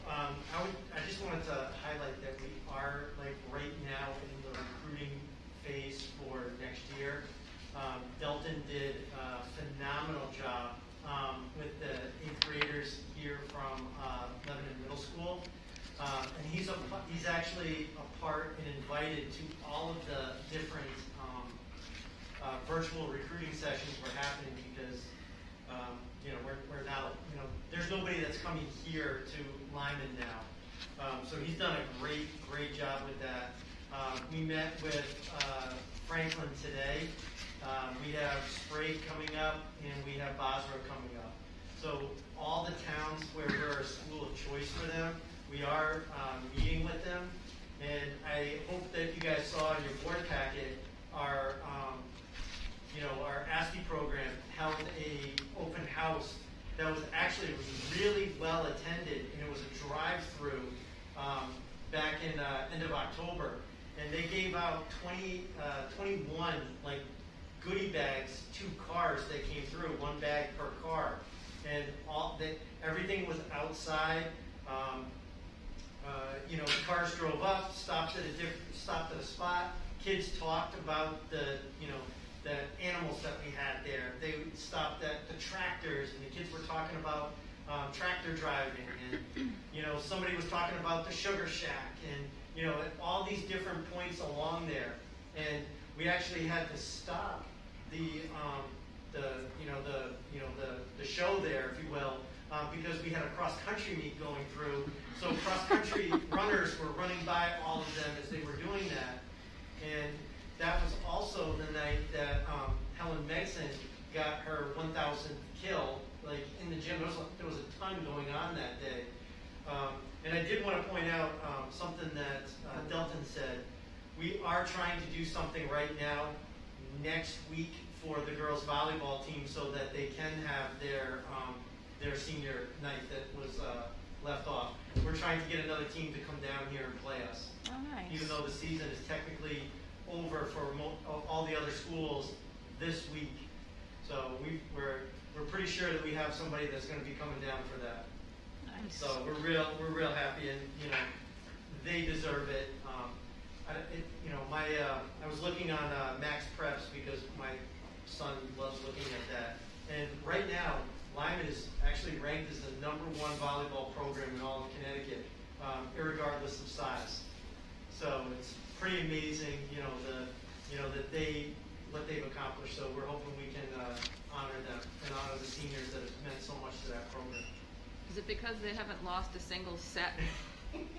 I just wanted to highlight that we are right now in the recruiting phase for next year. Delton did a phenomenal job with the 8th graders here from Lebanon Middle School. And he's actually a part and invited to all of the different virtual recruiting sessions we're happening because we're now, there's nobody that's coming here to Lyman now. So he's done a great job with that. We met with Franklin today. We have Sprague coming up and we have Basra coming up. So all the towns where we're a school of choice for them, we are meeting with them. And I hope that you guys saw in your board packet our ASCII program held a open house that was actually, it was really well attended, and it was a drive-through back in end of October. And they gave out 21 like goodie bags, 2 cars that came through, 1 bag per car, and everything was outside. Cars drove up, stopped at a spot. Kids talked about the animals that we had there. They stopped at the tractors, and the kids were talking about tractor driving, and somebody was talking about the sugar shack, and at all these different points along there. And we actually had to stop the show there, if you will, because we had a cross-country meet going through. So cross-country runners were running by all of them as they were doing that. And that was also the night that Helen Megson got her 1,000th kill, like in the gym. There was a ton going on that day. And I did want to point out something that Delton said. We are trying to do something right now next week for the girls volleyball team so that they can have their senior night that was left off. We're trying to get another team to come down here and play us. Oh, nice. Even though the season is technically over for all the other schools this week. So we're pretty sure that we have somebody that's going to be coming down for that. Nice. So we're real happy, and they deserve it. I was looking on Max Preps because my son loves looking at that, and right now Lyman is actually ranked as the #1 volleyball program in all of Connecticut, irregardless of size. So it's pretty amazing, what they've accomplished. So we're hoping we can honor them and honor the seniors that have meant so much to that program. Is it because they haven't lost a single set?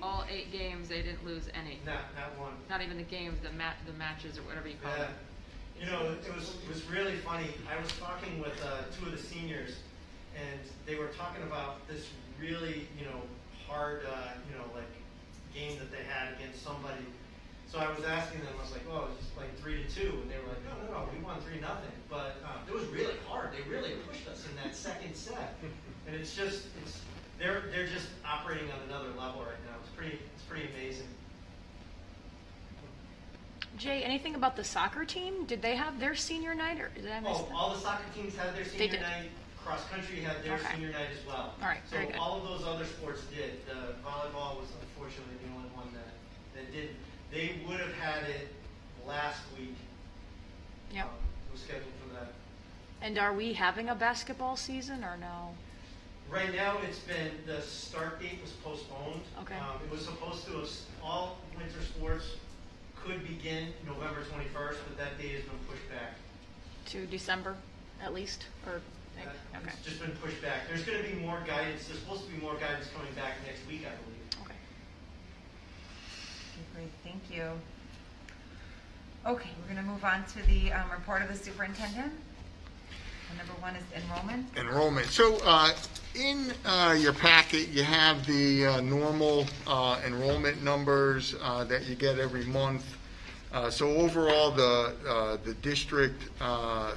All 8 games, they didn't lose any. Not one. Not even the games, the matches or whatever you call Yeah. them. It was really funny. I was talking with 2 of the seniors, and they were talking about this really, hard, game that they had against somebody. So I was asking them, I was like, oh, it's just like 3-2, and they were like, no, we won 3-0. But it was really hard. They really pushed us in that second set, and they're just operating on another level right now. It's pretty amazing. Jay, anything about the soccer team? Did they have their senior night, or did I miss that? All the soccer teams had their senior night. Cross country had their Okay. senior night as well. All right, So very good. all of those other sports did. The volleyball was unfortunately the only one that did. They would have had it last week. Yep. It was scheduled for that. And are we having a basketball season or no? Right now, the start date was postponed. Okay. It was supposed to have, all winter sports could begin November 21st, but that date has been pushed back. To December, at least, or okay. It's just been pushed back. There's going to be more guidance. There's supposed to be more guidance coming back next week, I believe. Okay. Great, thank you. Okay, we're going to move on to the report of the superintendent. And number 1 is enrollment. Enrollment. So in your packet, you have the normal enrollment numbers that you get every month. So overall, the district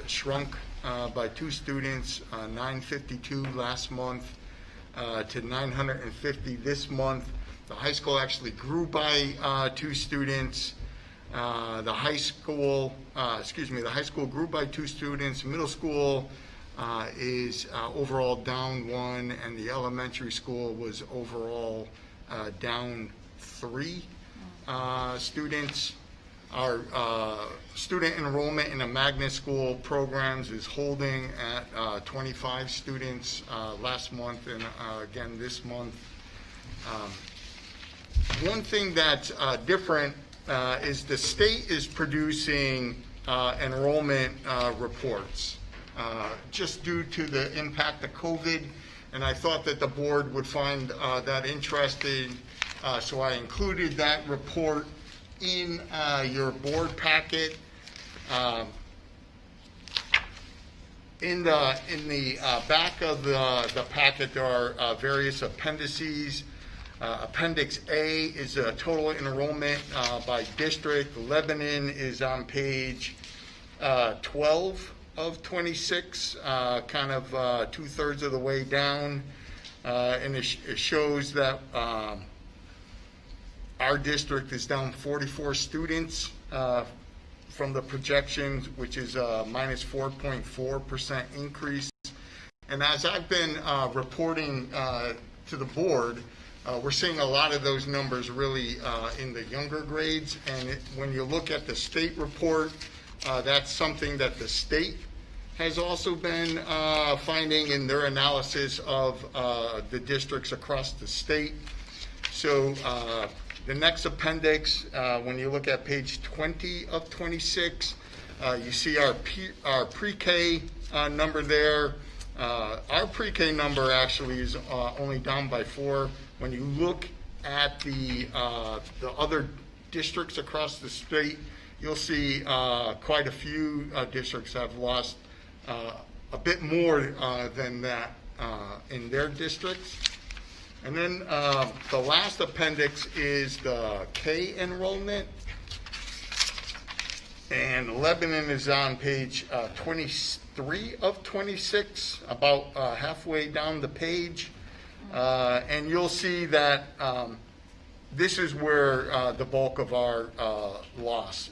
shrunk by 2 students, 952 last month to 950 this month. The high school actually grew by 2 students. The high school grew by 2 students. Middle school is overall down 1, and the elementary school was overall down 3 students. Our student enrollment in the magnet school programs is holding at 25 students last month and again this month. One thing that's different is the state is producing enrollment reports just due to the impact of COVID, and I thought that the board would find that interesting, so I included that report in your board packet. In the back of the packet, there are various appendices. Appendix A is a total enrollment by district. Lebanon is on page 12 of 26, kind of 2/3 of the way down. And it shows that our district is down 44 students from the projections, which is a minus 4.4% increase. And as I've been reporting to the board, we're seeing a lot of those numbers really in the younger grades. And when you look at the state report, that's something that the state has also been finding in their analysis of the districts across the state. So the next appendix, when you look at page 20 of 26, you see our pre-K number there. Our pre-K number actually is only down by 4. When you look at the other districts across the state, you'll see quite a few districts have lost a bit more than that in their districts. And then the last appendix is the K enrollment. And Lebanon is on page 23 of 26, about halfway down the page. And you'll see that this is where the bulk of our loss,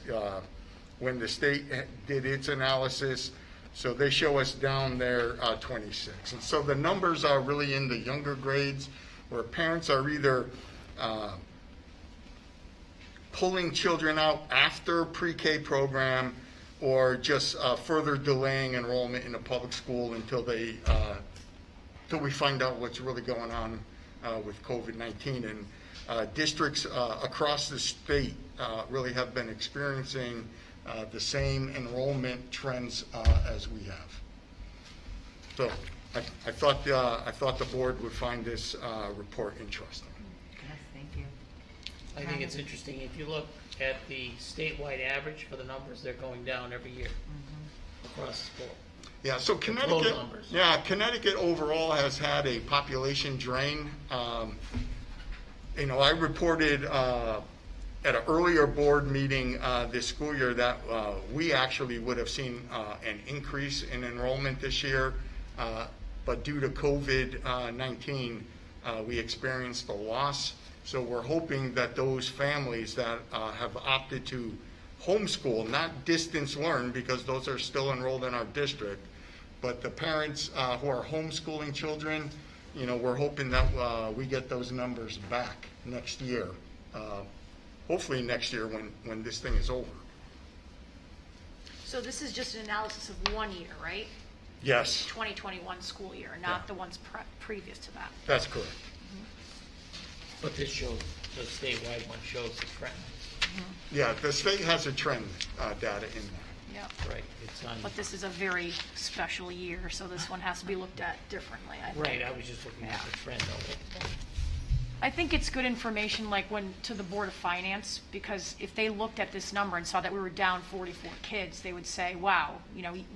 when the state did its analysis. So they show us down there 26. And so the numbers are really in the younger grades, where parents are either pulling children out after pre-K program or just further delaying enrollment in a public school until we find out what's really going on with COVID-19. And districts across the state really have been experiencing the same enrollment trends as we have. So I thought the board would find this report interesting. Yes, thank you. I think it's interesting. If you look at the statewide average for the numbers, they're going down every year across the board. Yeah, so Connecticut overall has had a population drain. I reported at an earlier board meeting this school year that we actually would have seen an increase in enrollment this year, but due to COVID-19, we experienced a loss. So we're hoping that those families that have opted to homeschool, not distance learn, because those are still enrolled in our district, but the parents who are homeschooling children, we're hoping that we get those numbers back next year. Hopefully next year when this thing is over. So this is just an analysis of 1 year, right? Yes. 2021 school year, not the ones previous to that. That's correct. But this shows, the statewide one shows the trend. Yeah, the state has a trend data in there. Yeah. Right. It's on. But this is a very special year, so this one has to be looked at differently, I think. Right, I was just looking at the trend of it. I think it's good information, like to the Board of Finance, because if they looked at this number and saw that we were down 44 kids, they would say, wow,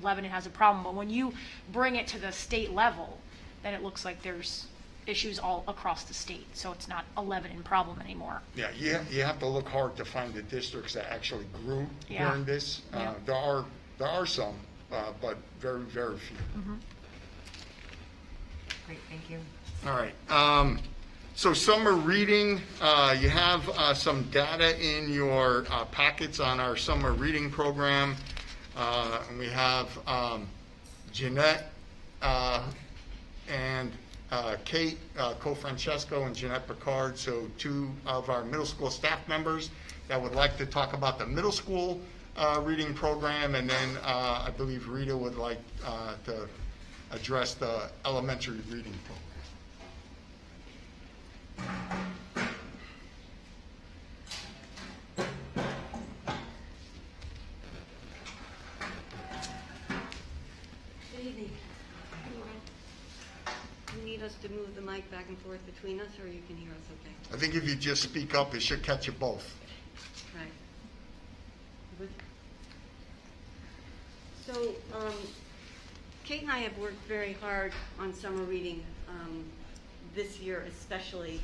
Lebanon has a problem. But when you bring it to the state level, then it looks like there's issues all across the state. So it's not a Lebanon problem anymore. Yeah, you have to look hard to find the districts that actually grew during this. There are some, but very, very few. Great, thank you. All right. So summer reading, you have some data in your packets on our summer reading program. And we have Jeanette and Kate Cofrancesco and Jeanette Picard, so 2 of our middle school staff members that would like to talk about the middle school reading program, and then I believe Rita would like to address the elementary reading program. Good evening. You need us to move the mic back and forth between us, or you can hear us okay? I think if you just speak up, it should catch you both. Right. Good. So, Kate and I have worked very hard on summer reading this year especially.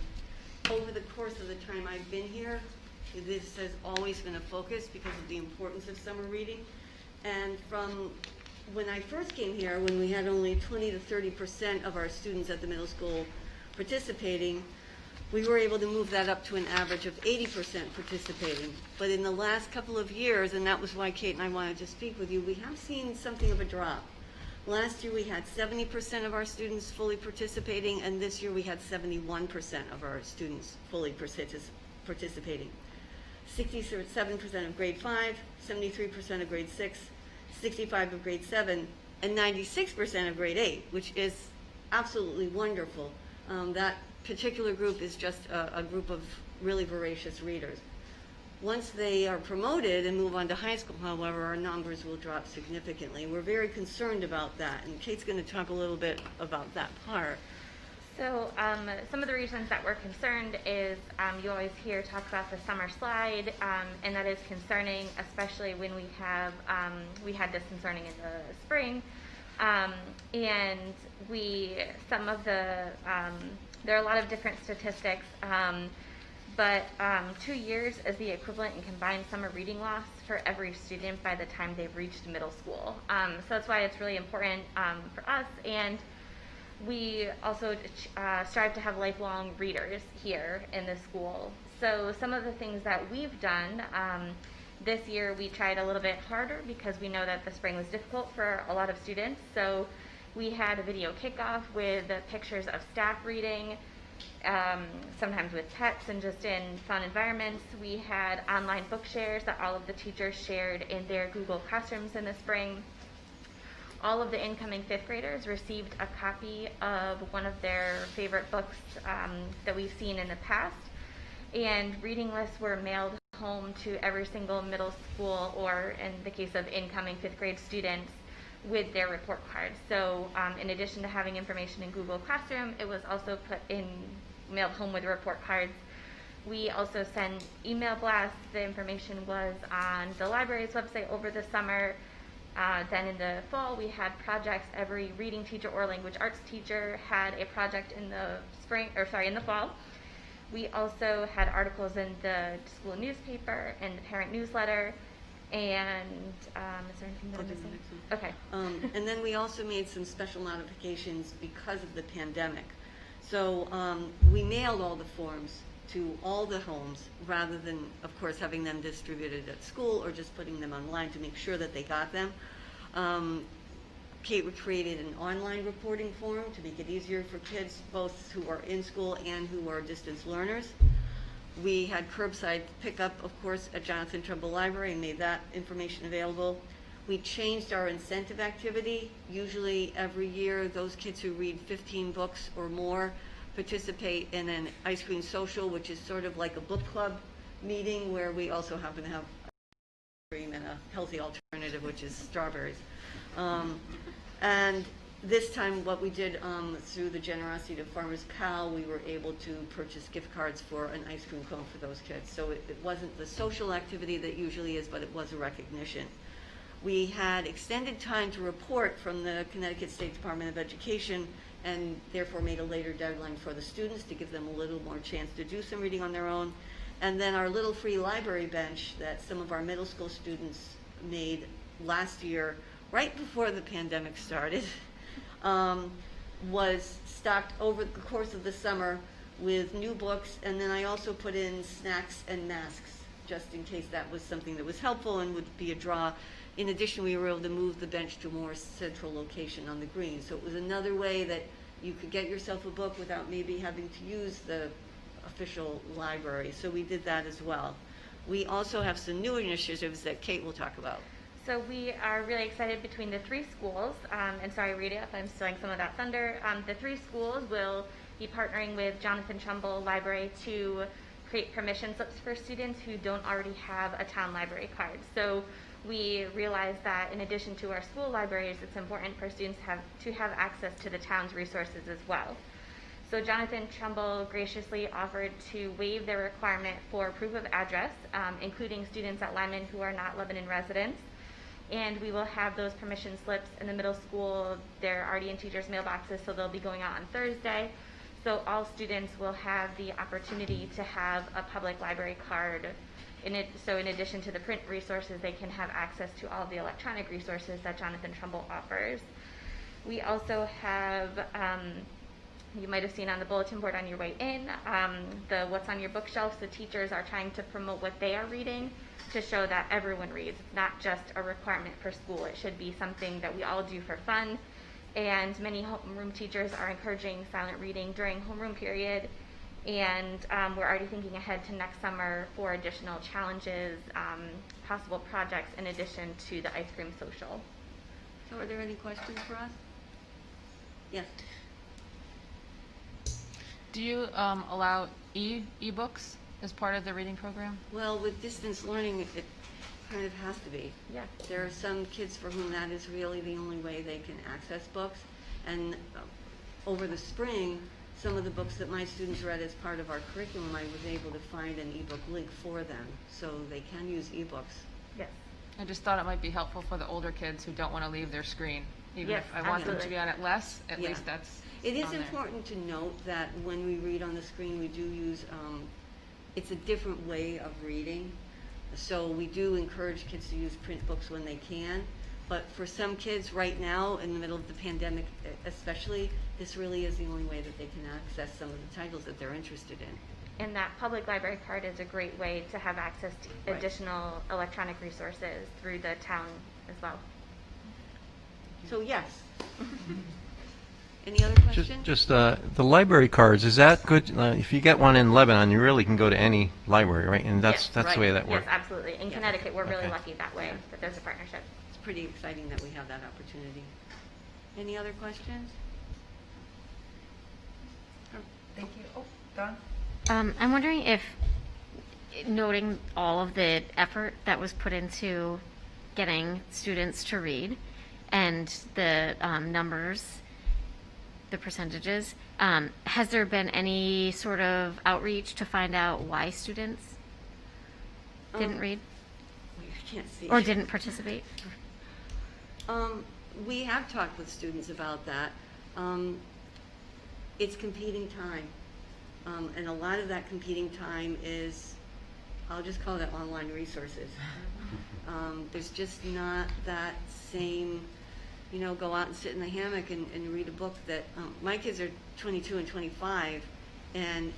Over the course of the time I've been here, this has always been a focus because of the importance of summer reading. And from when I first came here, when we had only 20 to 30% of our students at the middle school participating, we were able to move that up to an average of 80% participating. But in the last couple of years, and that was why Kate and I wanted to speak with you, we have seen something of a drop. Last year we had 70% of our students fully participating, and this year we had 71% of our students fully participating. 67% of grade 5, 73% of grade 6, 65% of grade 7, and 96% of grade 8, which is absolutely wonderful. That particular group is just a group of really voracious readers. Once they are promoted and move on to high school, however, our numbers will drop significantly. We're very concerned about that, and Kate's going to talk a little bit about that part. So some of the reasons that we're concerned is you always hear talk about the summer slide, and that is concerning, especially when we had this concerning in the spring. And there are a lot of different statistics, but 2 years is the equivalent in combined summer reading loss for every student by the time they've reached middle school. So that's why it's really important for us, and we also strive to have lifelong readers here in the school. So some of the things that we've done, this year we tried a little bit harder because we know that the spring was difficult for a lot of students. So we had a video kickoff with pictures of staff reading, sometimes with pets and just in fun environments. We had online book shares that all of the teachers shared in their Google Classrooms in the spring. All of the incoming 5th graders received a copy of one of their favorite books that we've seen in the past, and reading lists were mailed home to every single middle school, or in the case of incoming 5th grade students, with their report cards. So in addition to having information in Google Classroom, it was also mailed home with report cards. We also send email blasts. The information was on the library's website over the summer. Then in the fall, we had projects. Every reading teacher or language arts teacher had a project in the fall. We also had articles in the school newspaper and the parent newsletter. And is there anything that I'm missing? Okay. And then we also made some special modifications because of the pandemic. So we mailed all the forms to all the homes rather than, of course, having them distributed at school or just putting them online to make sure that they got them. Kate created an online reporting form to make it easier for kids, both who are in school and who are distance learners. We had curbside pickup, of course, at Jonathan Trumbull Library and made that information available. We changed our incentive activity. Usually every year, those kids who read 15 books or more participate in an ice cream social, which is sort of like a book club meeting where we also happen to have ice cream and a healthy alternative, which is strawberries. And this time what we did through the generosity of Farmers Pal, we were able to purchase gift cards for an ice cream cone for those kids. So it wasn't the social activity that usually is, but it was a recognition. We had extended time to report from the Connecticut State Department of Education, and therefore made a later deadline for the students to give them a little more chance to do some reading on their own. And then our little free library bench that some of our middle school students made last year, right before the pandemic started, was stocked over the course of the summer with new books, and then I also put in snacks and masks, just in case that was something that was helpful and would be a draw. In addition, we were able to move the bench to a more central location on the green. So it was another way that you could get yourself a book without maybe having to use the official library. So we did that as well. We also have some new initiatives that Kate will talk about. So we are really excited between the 3 schools, and sorry Rita if I'm stealing some of that thunder. The 3 schools will be partnering with Jonathan Trumbull Library to create permission slips for students who don't already have a town library card. So we realize that in addition to our school libraries, it's important for students to have access to the town's resources as well. So Jonathan Trumbull graciously offered to waive their requirement for proof of address, including students at Lyman who are not Lebanon residents. And we will have those permission slips in the middle school. They're already in teachers' mailboxes, so they'll be going out on Thursday. So all students will have the opportunity to have a public library card So in addition to the print resources, they can have access to all the electronic resources that Jonathan Trumbull offers. We also have, you might have seen on the bulletin board on your way in, the What's on Your Bookshelves. The teachers are trying to promote what they are reading to show that everyone reads. It's not just a requirement for school. It should be something that we all do for fun. And many homeroom teachers are encouraging silent reading during homeroom period. And we're already thinking ahead to next summer for additional challenges, possible projects in addition to the ice cream social. So are there any questions for us? Yes. Do you allow e-books as part of the reading program? Well, with distance learning, it kind of has to be. Yeah. There are some kids for whom that is really the only way they can access books. And over the spring, some of the books that my students read as part of our curriculum, I was able to find an ebook link for them, so they can use ebooks. Yes. I just thought it might be helpful for the older kids who don't want to leave their screen. Even Yes, if I want them to absolutely. be on it less, at Yeah. least that's It is on there. important to note that when we read on the screen, we do use, it's a different way of reading. So we do encourage kids to use print books when they can. But for some kids right now, in the middle of the pandemic especially, this really is the only way that they can access some of the titles that they're interested in. And that public library card is a great way to have access to additional electronic resources through the town as well. So yes. Any other questions? Just the library cards, is that good? If you get one in Lebanon, you really can go to any library, right? And that's Yes, the way that works. Yes, absolutely. In Connecticut, we're really Okay. lucky that way, that there's a partnership. It's pretty exciting that we have that opportunity. Any other questions? Thank you. Oh, Don? I'm wondering if, noting all of the effort that was put into getting students to read and the numbers, the percentages, has there been any sort of outreach to find out why students didn't read I can't see. or didn't participate? We have talked with students about that. It's competing time. And a lot of that competing time is, I'll just call it online resources. There's just not that same, go out and sit in the hammock and read a book that, my kids are 22 and 25, and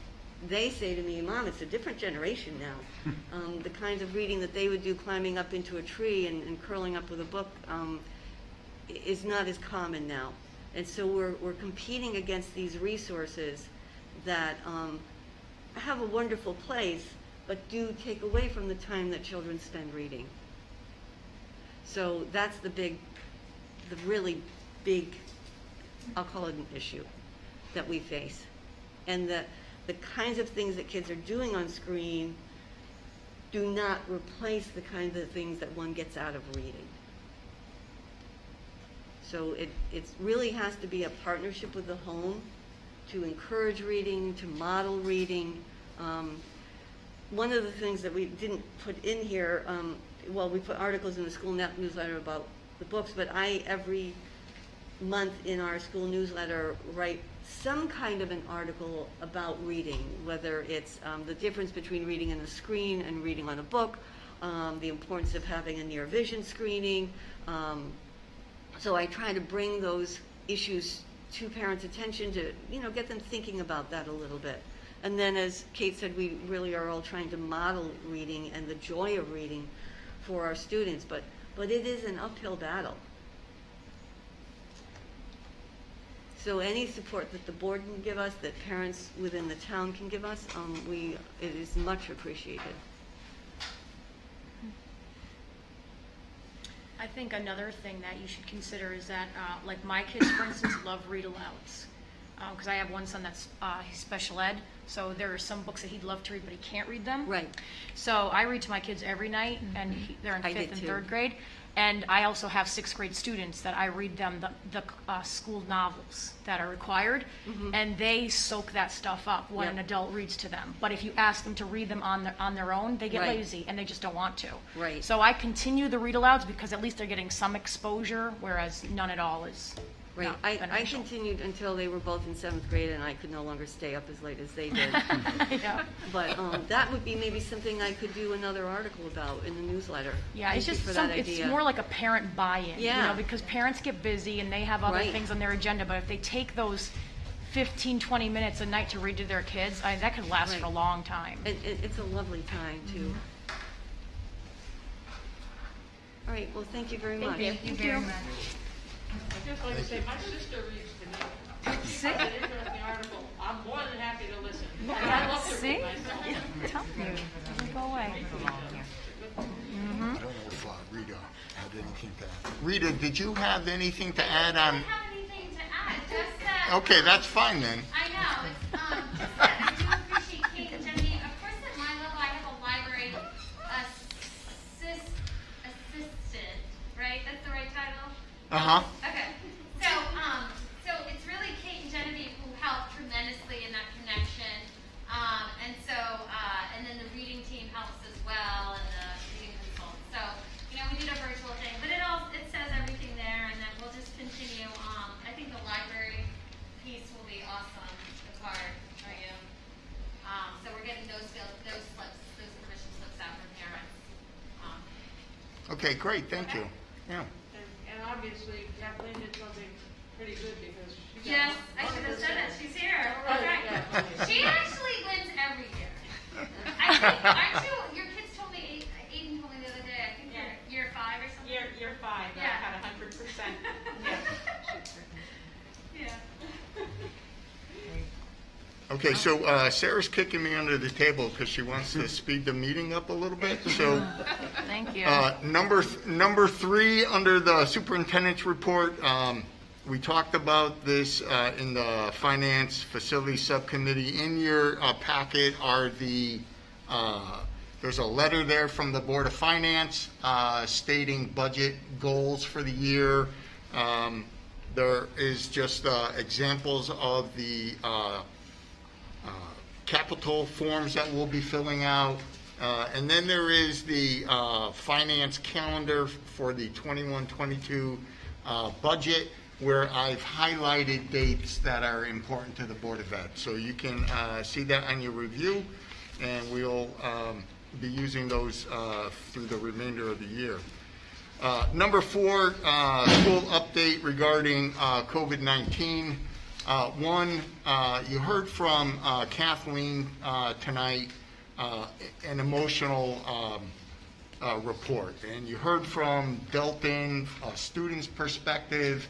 they say to me, Mom, it's a different generation now. The kinds of reading that they would do climbing up into a tree and curling up with a book is not as common now. And so we're competing against these resources that have a wonderful place, but do take away from the time that children spend reading. So that's the really big, I'll call it an issue that we face. And the kinds of things that kids are doing on screen do not replace the kinds of things that one gets out of reading. So it really has to be a partnership with the home to encourage reading, to model reading. One of the things that we didn't put in here, we put articles in the school newsletter about the books, but I, every month in our school newsletter, write some kind of an article about reading, whether it's the difference between reading on a screen and reading on a book, the importance of having a near vision screening. So I try to bring those issues to parents' attention to, get them thinking about that a little bit. And then, as Kate said, we really are all trying to model reading and the joy of reading for our students, but it is an uphill battle. So any support that the board can give us, that parents within the town can give us, it is much appreciated. I think another thing that you should consider is that, like my kids, for instance, love read-alouds. Because I have one son that's he's special ed, so there are some books that he'd love to read, but he can't read them. Right. So I read to my kids every night, and they're in I 5th did and too. 3rd grade. And I also have 6th grade students that I read them the school novels that are required, and they soak that stuff up when Yep. an adult reads to them. But if you ask them to read them on their own, they get Right. lazy and they just don't want to. Right. So I continue the read-alouds because at least they're getting some exposure, whereas none at all is Right, not I beneficial. continued until they were both in 7th grade, and I could no longer stay up as late as they did. Yeah. But that would be maybe something I could do another article about in the newsletter. Yeah, Thank it's you just for that it's idea. more like a parent buy-in, you Yeah. know, because parents get busy and they have other Right. things on their agenda, but if they take those 15, 20 minutes a night to read to their kids, that could last for a Right. long time. It's a lovely time, too. All right, well, thank you very much. Thank you very much. I'd just like to say, my sister reads to me. See? It's an interesting article. I'm more than happy to listen. I love to See? read myself. Tell you, it doesn't go away. I don't know if Rita had anything to add. Rita, did you have anything to add I on? don't have anything to add, just that. Okay, that's fine then. I know, it's, just that I do appreciate Kate and Jenny. Of course, at my level, I have a library assistant, right? That's the right title? Uh-huh. Okay. So it's really Kate and Genevieve who helped tremendously in that connection. And then the reading team helps as well, and the reading consultant. So, we did a virtual thing, but it says everything there, and then we'll just continue. I think the library piece will be awesome, the card, right? So we're getting those slips, those permission slips out from parents. Okay, great, thank you. Yeah. And obviously Kathleen did something pretty good because she got Yes, I should have said it. She's here. Right, Okay. yeah. She actually wins every year. I think, aren't you? Your kids told me, Aiden told me the other day. I think you're year 5 or something. Year 5, I Yeah. had 100%. Yeah. Okay, so Sarah's kicking me under the table because she wants to speed the meeting up a little bit. So Thank you. number 3 under the superintendent's report, we talked about this in the Finance Facility Subcommittee. In your packet are there's a letter there from the Board of Finance stating budget goals for the year. There is just examples of the capital forms that we'll be filling out. And then there is the finance calendar for the 21-22 budget, where I've highlighted dates that are important to the Board of Ed. So you can see that on your review, and we'll be using those through the remainder of the year. Number 4, school update regarding COVID-19. One, you heard from Kathleen tonight, an emotional report, and you heard from Delton, a student's perspective.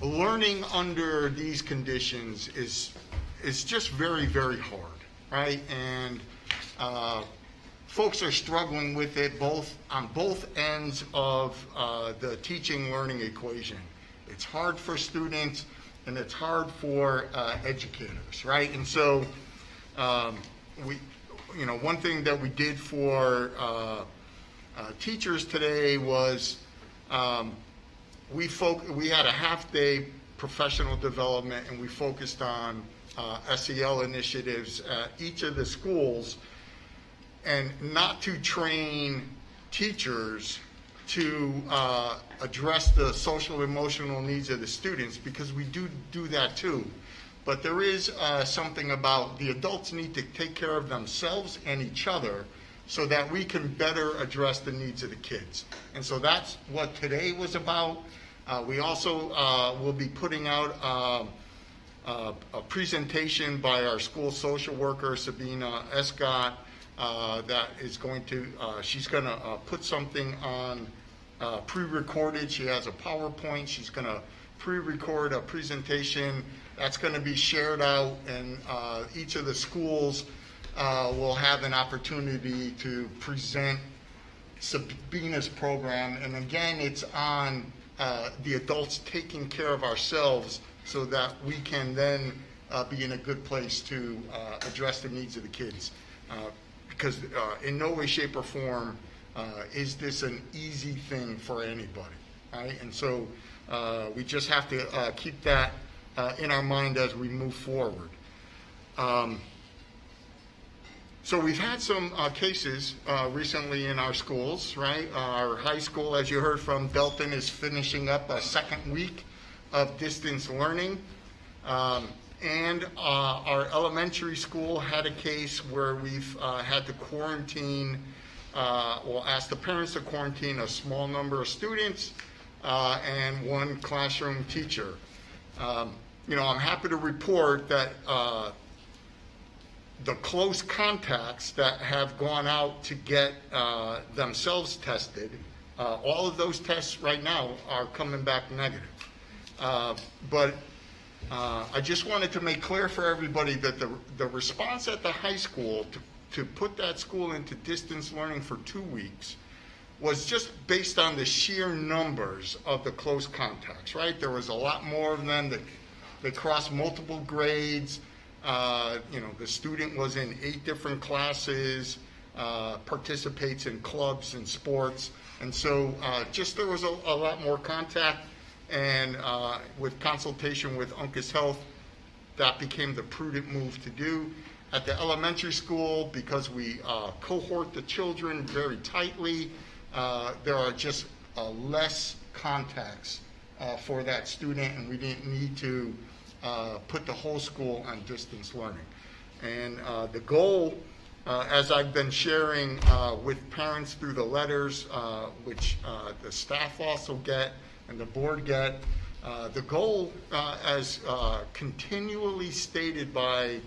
Learning under these conditions is just very, very hard, right? And folks are struggling with it on both ends of the teaching-learning equation. It's hard for students, and it's hard for educators, right? And so one thing that we did for teachers today was we had a half-day professional development, and we focused on SEL initiatives at each of the schools, and not to train teachers to address the social emotional needs of the students, because we do that too. But there is something about the adults need to take care of themselves and each other so that we can better address the needs of the kids. And so that's what today was about. We also will be putting out a presentation by our school social worker, Sabina Escott, that is going to, she's going to put something on pre-recorded. She has a PowerPoint. She's going to pre-record a presentation that's going to be shared out, and each of the schools will have an opportunity to present Sabina's program. And again, it's on the adults taking care of ourselves so that we can then be in a good place to address the needs of the kids. Because in no way, shape, or form is this an easy thing for anybody, right? And so we just have to keep that in our mind as we move forward. So we've had some cases recently in our schools, right? Our high school, as you heard from Belton, is finishing up a second week of distance learning. And our elementary school had a case where we've had to quarantine, ask the parents to quarantine a small number of students and one classroom teacher. I'm happy to report that the close contacts that have gone out to get themselves tested, all of those tests right now are coming back negative. But I just wanted to make clear for everybody that the response at the high school to put that school into distance learning for 2 weeks was just based on the sheer numbers of the close contacts, right? There was a lot more of them that crossed multiple grades. The student was in 8 different classes, participates in clubs and sports. And so just there was a lot more contact. And with consultation with Uncas Health, that became the prudent move to do. At the elementary school, because we cohort the children very tightly, there are just less contacts for that student, and we didn't need to put the whole school on distance learning. And the goal, as I've been sharing with parents through the letters, which the staff also get, and the board get, the goal, as continually stated by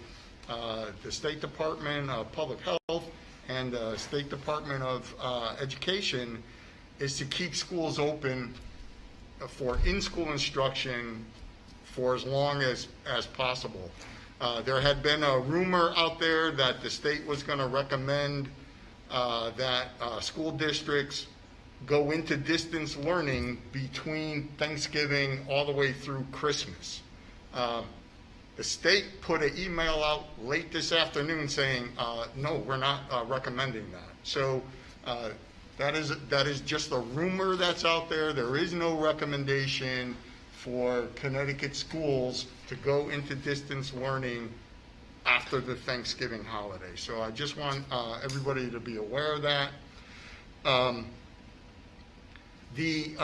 the State Department of Public Health and the State Department of Education, is to keep schools open for in-school instruction for as long as possible. There had been a rumor out there that the state was going to recommend that school districts go into distance learning between Thanksgiving all the way through Christmas. The state put an email out late this afternoon saying, no, we're not recommending that. So that is just a rumor that's out there. There is no recommendation for Connecticut schools to go into distance learning after the Thanksgiving holiday. So I just want everybody to be aware of that. The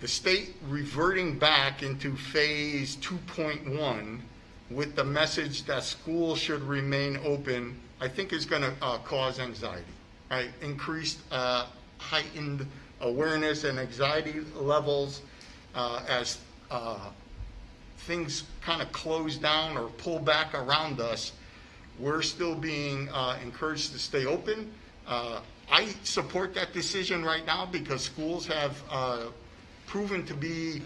state reverting back into phase 2.1 with the message that schools should remain open, I think is going to cause anxiety, right? Increased heightened awareness and anxiety levels as things kind of close down or pull back around us. We're still being encouraged to stay open. I support that decision right now because schools have proven to be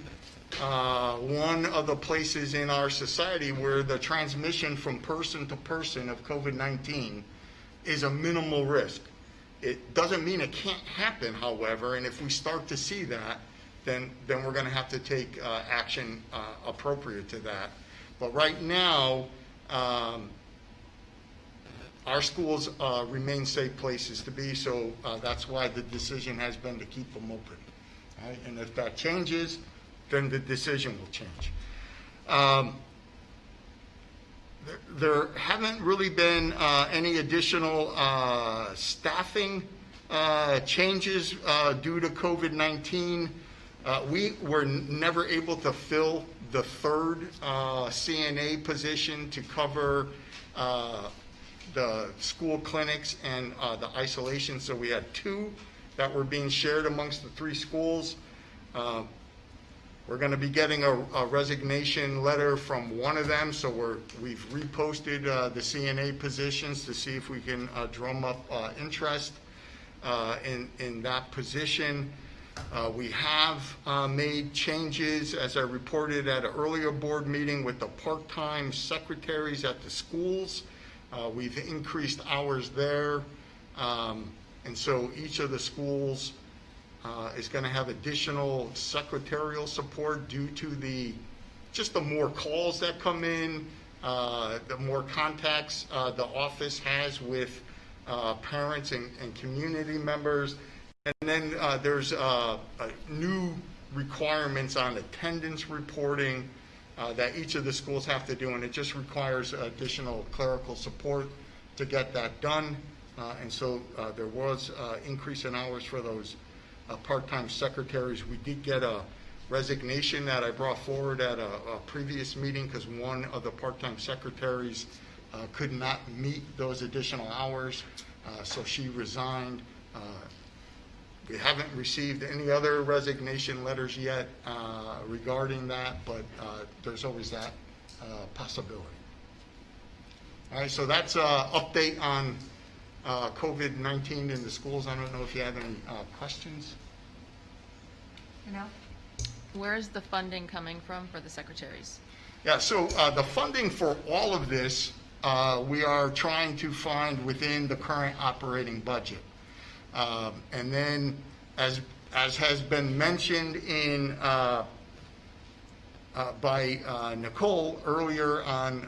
one of the places in our society where the transmission from person to person of COVID-19 is a minimal risk. It doesn't mean it can't happen, however, and if we start to see that, then we're going to have to take action appropriate to that. But right now, our schools remain safe places to be, so that's why the decision has been to keep them open. Right? And if that changes, then the decision will change. There haven't really been any additional staffing changes due to COVID-19. We were never able to fill the third CNA position to cover the school clinics and the isolation, so we had 2 that were being shared amongst the 3 schools. We're going to be getting a resignation letter from one of them, so we've reposted the CNA positions to see if we can drum up interest in that position. We have made changes, as I reported at an earlier board meeting, with the part-time secretaries at the schools. We've increased hours there. And so each of the schools is going to have additional secretarial support due to the more calls that come in, the more contacts the office has with parents and community members. And then there's new requirements on attendance reporting that each of the schools have to do, and it just requires additional clerical support to get that done. And so there was increase in hours for those part-time secretaries. We did get a resignation that I brought forward at a previous meeting because one of the part-time secretaries could not meet those additional hours, so she resigned. We haven't received any other resignation letters yet regarding that, but there's always that possibility. All right, so that's an update on COVID-19 in the schools. I don't know if you have any questions. Where is the funding coming from for the secretaries? Yeah, so the funding for all of this, we are trying to find within the current operating budget. And then, as has been mentioned by Nicole earlier on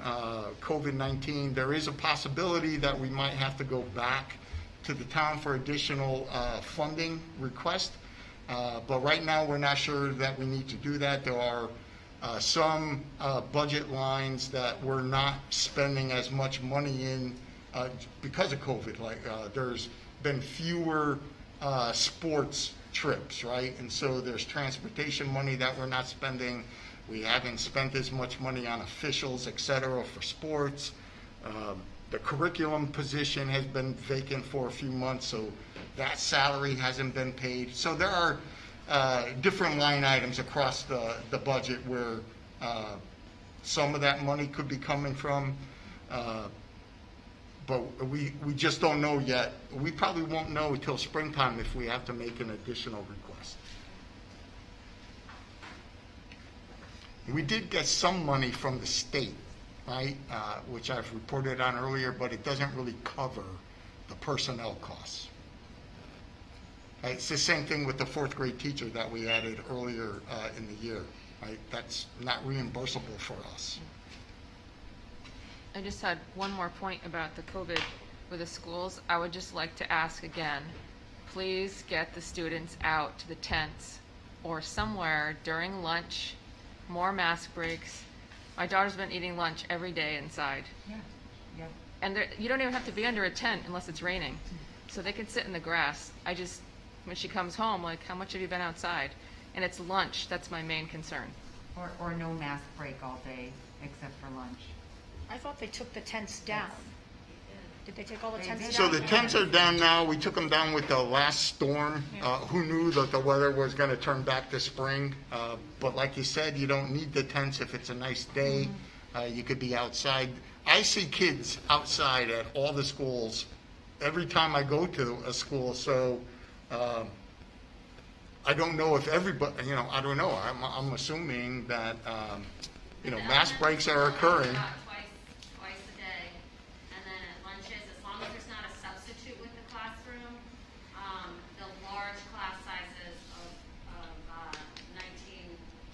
COVID-19, there is a possibility that we might have to go back to the town for additional funding request. But right now, we're not sure that we need to do that. There are some budget lines that we're not spending as much money in because of COVID. Like there's been fewer sports trips, right? And so there's transportation money that we're not spending. We haven't spent as much money on officials, et cetera, for sports. The curriculum position has been vacant for a few months, so that salary hasn't been paid. So there are different line items across the budget where some of that money could be coming from, but we just don't know yet. We probably won't know until springtime if we have to make an additional request. We did get some money from the state, right, which I've reported on earlier, but it doesn't really cover the personnel costs. Right? It's the same thing with the fourth grade teacher that we added earlier in the year. Right? That's not reimbursable for us. I just had one more point about the COVID with the schools. I would just like to ask again, please get the students out to the tents or somewhere during lunch, more mask breaks. My daughter's been eating lunch every day inside. Yeah. And you don't even have to be under a tent unless it's raining. So they can sit in the grass. When she comes home, like, how much have you been outside? And it's lunch. That's my main concern. Or no mask break all day except for lunch. I thought they took the tents down. Did they take all the tents down? So the tents are down now. We took them down with the last storm. Who knew that the weather was going to turn back to spring? But like you said, you don't need the tents if it's a nice day. You could be outside. I see kids outside at all the schools every time I go to a school. So I don't know if everybody, I don't know. I'm assuming that, mask breaks are occurring. Twice a day, and then at lunches, as long as there's not a substitute with the classroom, the large class sizes of 19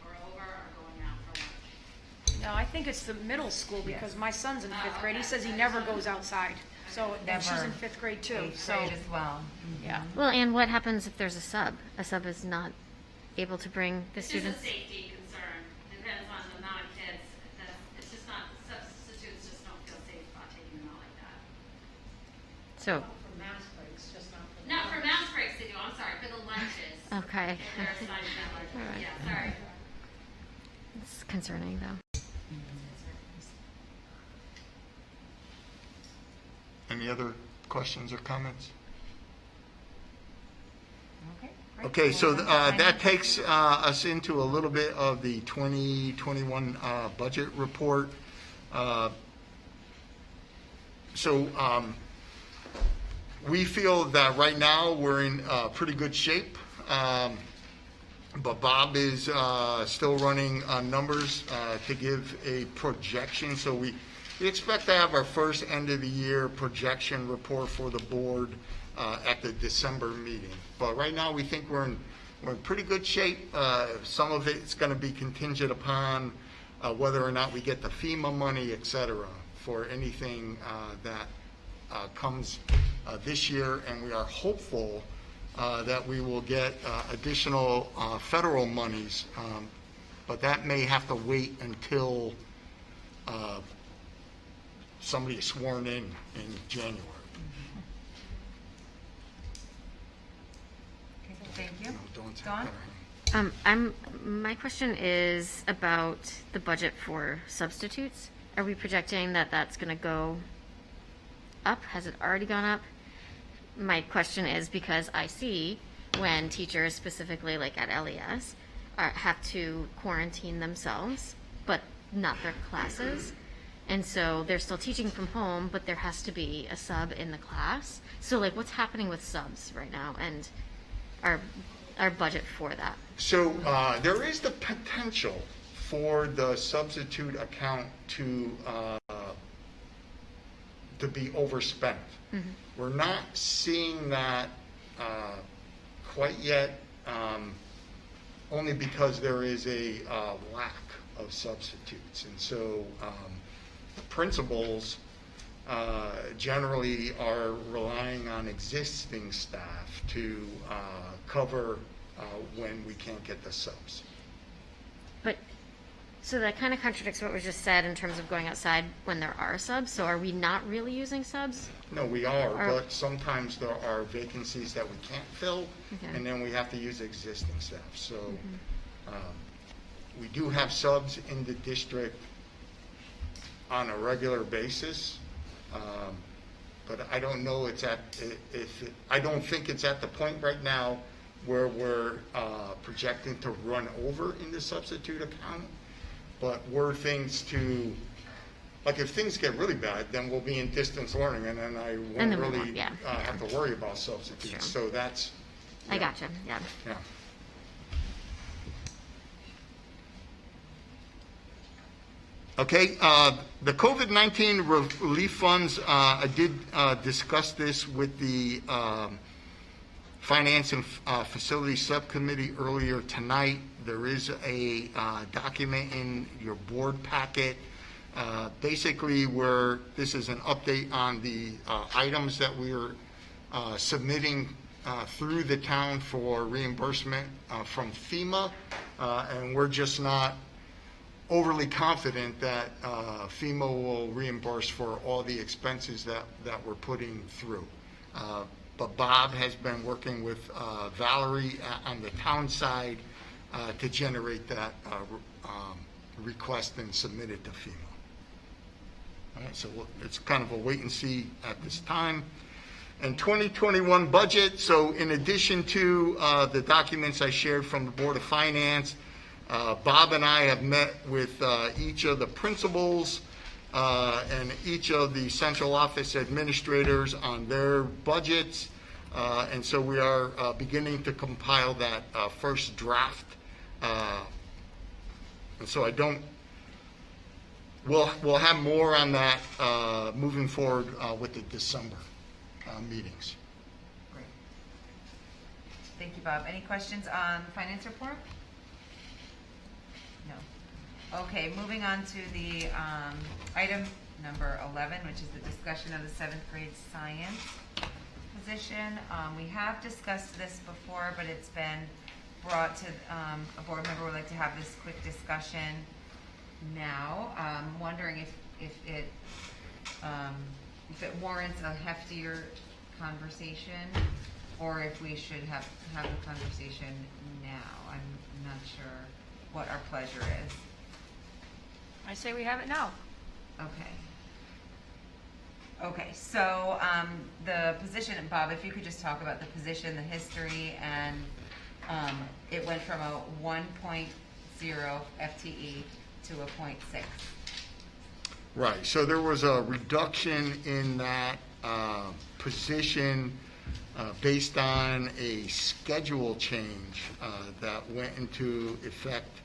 or over are going out for lunch. No, I think it's the middle school because my son's in fifth grade. He says he never goes outside. So and she's in fifth grade too. Eighth grade as well. Yeah. Well, and what happens if there's a sub? A sub is not able to bring the It's just a students. safety concern. Depends on the amount of kids. It's just not, substitutes just don't feel safe about taking them out like that. So, For mask breaks, just not for. Not for mask breaks they do, I'm sorry, for the lunches. okay. If they're assigned to that lunch. All right. Yeah, sorry. It's concerning, though. Any other questions or comments? Okay. Great. Okay, so Well, that takes us into a little bit of the 2021 budget report. We feel that right now we're in pretty good shape, but Bob is still running numbers to give a projection. So we expect to have our first end of the year projection report for the board at the December meeting. But right now we think we're in pretty good shape. Some of it's going to be contingent upon whether or not we get the FEMA money, et cetera, for anything that comes this year. And we are hopeful that we will get additional federal monies, but that may have to wait until somebody is sworn in January. Okay, thank you. Dawn's Dawn? got her hand. My question is about the budget for substitutes. Are we projecting that that's going to go up? Has it already gone up? My question is because I see when teachers, specifically like at LES, have to quarantine themselves, but not their classes. And so they're still teaching from home, but there has to be a sub in the class. So like what's happening with subs right now and our budget for that? So there is the potential for the substitute account to be overspent. Mm-hmm. We're not seeing that quite yet, only because there is a lack of substitutes. And so principals generally are relying on existing staff to cover when we can't get the subs. But so that kind of contradicts what was just said in terms of going outside when there are subs. So are we not really using subs? No, we are, but sometimes there are vacancies that we can't fill, Okay. and then we have to use existing staff. So we do have subs in the district on a regular basis, but I don't know I don't think it's at the point right now where we're projecting to run over in the substitute account. But were things to, like if things get really bad, then we'll be in distance learning, and then I won't then we really won't, yeah. have to worry about substitutes. Sure. So that's. I gotcha, yeah. Yeah. Okay, the COVID-19 relief funds, I did discuss this with the Finance and Facilities Subcommittee earlier tonight. There is a document in your board packet, basically where this is an update on the items that we're submitting through the town for reimbursement from FEMA, and we're just not overly confident that FEMA will reimburse for all the expenses that we're putting through. But Bob has been working with Valerie on the town side to generate that request and submit it to FEMA. All right, so it's kind of a wait and see at this time. And 2021 budget, so in addition to the documents I shared from the Board of Finance, Bob and I have met with each of the principals and each of the central office administrators on their budgets. And so we are beginning to compile that first draft. And so we'll have more on that moving forward with the December meetings. Great. Thank you, Bob. Any questions on the finance report? No. Okay, moving on to the item number 11, which is the discussion of the 7th grade science position. We have discussed this before, but it's been brought to a board member would like to have this quick discussion now. Wondering if it warrants a heftier conversation, or if we should have the conversation now. I'm not sure what our pleasure is. I say we have it now. Okay, so the position, Bob, if you could just talk about the position, the history, and it went from a 1.0 FTE to a 0.6. Right, so there was a reduction in that position based on a schedule change that went into effect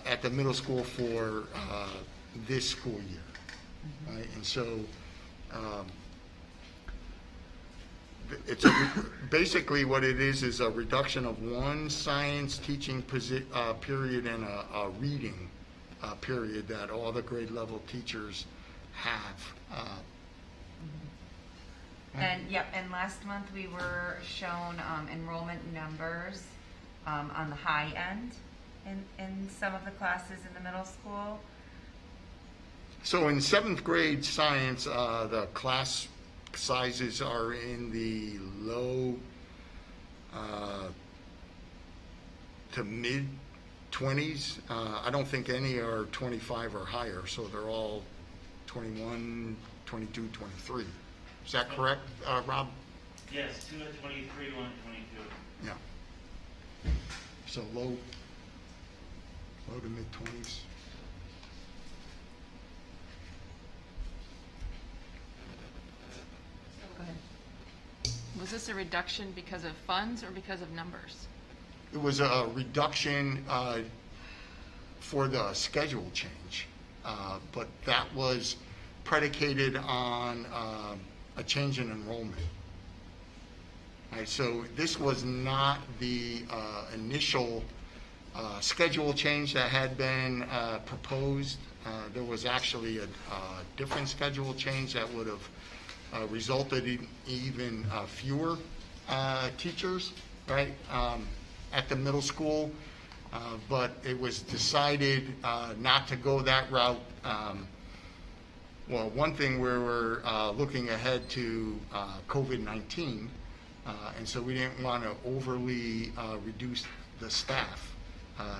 at the middle school for this school year. Right? And so it's basically what it is a reduction of one science teaching period and a reading period that all the grade level teachers have. And last month we were shown enrollment numbers on the high end in some of the classes in the middle school. So in 7th grade science, the class sizes are in the low to mid-20s. I don't think any are 25 or higher, so they're all 21, 22, 23. Is that correct, Rob? Yes, 2 at 23, 1 at 22. Yeah. So low to mid-20s. Go ahead. Was this a reduction because of funds or because of numbers? It was a reduction for the schedule change, but that was predicated on a change in enrollment. All right, so this was not the initial schedule change that had been proposed. There was actually a different schedule change that would have resulted in even fewer teachers, right, at the middle school. But it was decided not to go that route. Well, one thing, we were looking ahead to COVID-19, and so we didn't want to overly reduce the staff,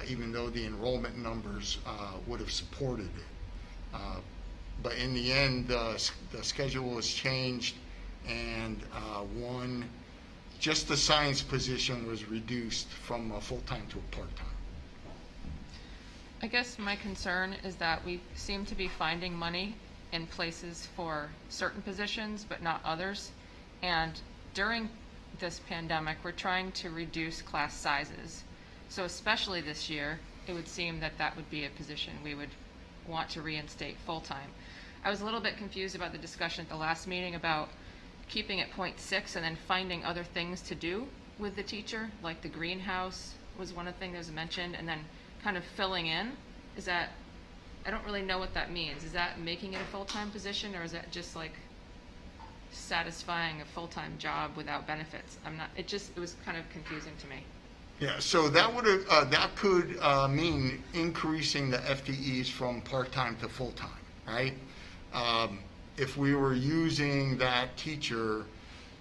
even though the enrollment numbers would have supported it. But in the end, the schedule was changed, and just the science position was reduced from a full-time to a part-time. I guess my concern is that we seem to be finding money in places for certain positions, but not others. And during this pandemic, we're trying to reduce class sizes. So especially this year, it would seem that that would be a position we would want to reinstate full-time. I was a little bit confused about the discussion at the last meeting about keeping it 0.6 and then finding other things to do with the teacher, like the greenhouse was one of the things that was mentioned, and then kind of filling in. Is that, I don't really know what that means. Is that making it a full-time position, or is that just like satisfying a full-time job without benefits? It was kind of confusing to me. Yeah, so that would have that could mean increasing the FTEs from part-time to full-time, right? If we were using that teacher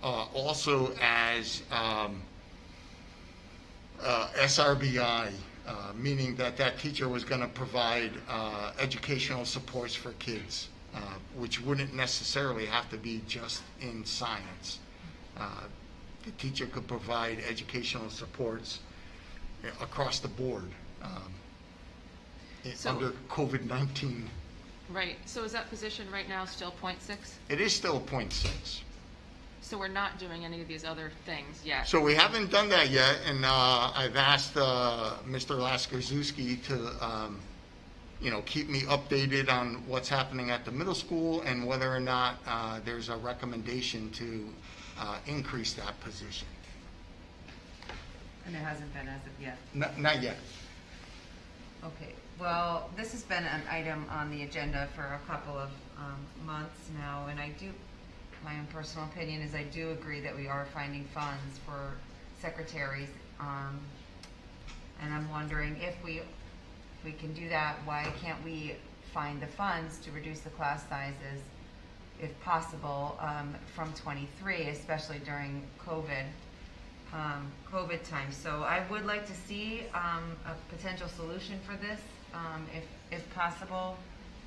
also as SRBI, meaning that teacher was going to provide educational supports for kids, which wouldn't necessarily have to be just in science. The teacher could provide educational supports across the board under COVID-19. Right. So is that position right now still 0.6? It is still 0.6. So we're not doing any of these other things yet. So we haven't done that yet, and I've asked Mr. Laskerzewski to, keep me updated on what's happening at the middle school and whether or not there's a recommendation to increase that position. And it hasn't been as of yet? Not yet. Okay, well, this has been an item on the agenda for a couple of months now, and my own personal opinion is I do agree that we are finding funds for secretaries, and I'm wondering if we can do that, why can't we find the funds to reduce the class sizes, if possible, from 23, especially during COVID time. So I would like to see a potential solution for this, if possible.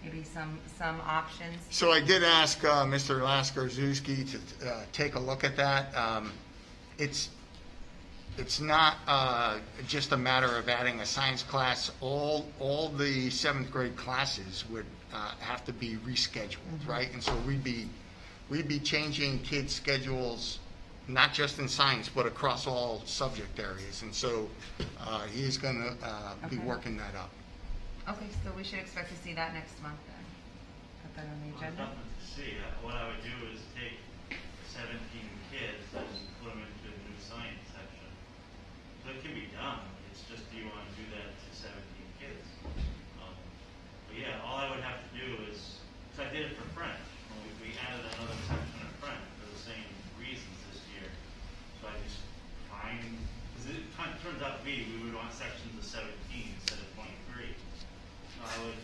Maybe some options. So I did ask Mr. Laskerzewski to take a look at that. It's not just a matter of adding a science class. All the 7th grade classes would have to be rescheduled, right? And so we'd be changing kids' schedules, not just in science, but across all subject areas. And so he's going to be working that up. Okay, so we should expect to see that next month then. Put that on the agenda. Nothing to see. What I would do is take 17 kids and put them into a new science section. So it can be done. It's just, do you want to do that to 17 kids? But yeah, all I would have to do is, because I did it for French. We added another section of French for the same reasons this year. So I just because it turns out to be we would want sections of 17 instead of 23. So I would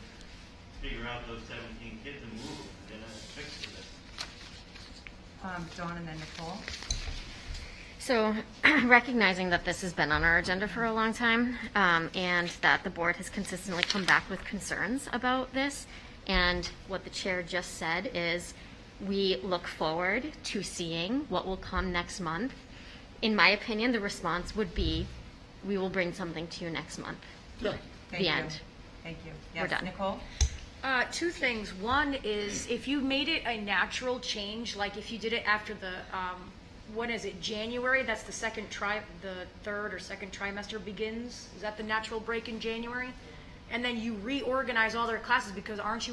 figure out those 17 kids and move them, and then fix it. Dawn and then Nicole. So recognizing that this has been on our agenda for a long time, and that the board has consistently come back with concerns about this, and what the chair just said is we look forward to seeing what will come next month. In my opinion, the response would be, we will bring something to you next month. Yeah. Thank The you. end. Thank you. We're Yes, done. Nicole? Two things. One is if you made it a natural change, like if you did it after the, when is it, January? That's the the third or second trimester begins? Is that the natural break in January? And then you reorganize all their classes because aren't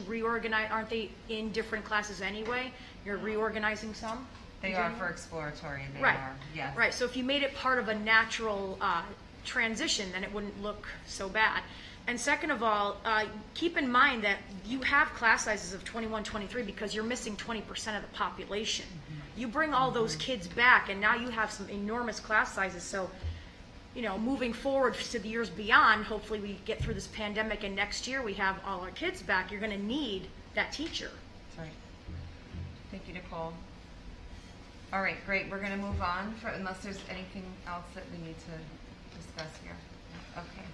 they in different classes anyway? You're reorganizing some? They in are January? for exploratory, they Right. are, yes. Right, so if you made it part of a natural transition, then it wouldn't look so bad. And second of all, keep in mind that you have class sizes of 21, 23 because you're missing 20% of the population. You bring all those kids back, and now you have some enormous class sizes. So, moving forward to the years beyond, hopefully we get through this pandemic, and next year we have all our kids back. You're going to need that teacher. That's right. Thank you, Nicole. All right, great. We're going to move on unless there's anything else that we need to discuss here. Okay.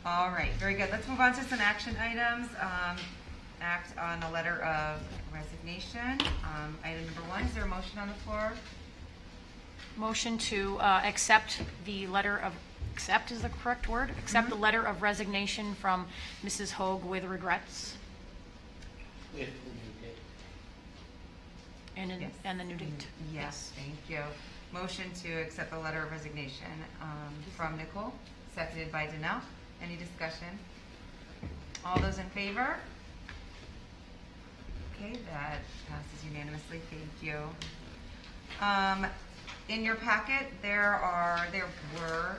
All right, very good. Let's move on to some action items. Act on a letter of resignation. Item number 1, is there a motion on the floor? Motion to accept the letter of, accept is the correct word? Accept the letter of resignation from Mrs. Hoag with regrets With the new date. and Yes. and the new date. Yes, thank you. Motion to accept the letter of resignation from Nicole, seconded by Danelle. Any discussion? All those in favor? Okay, that passes unanimously. Thank you. In your packet, there were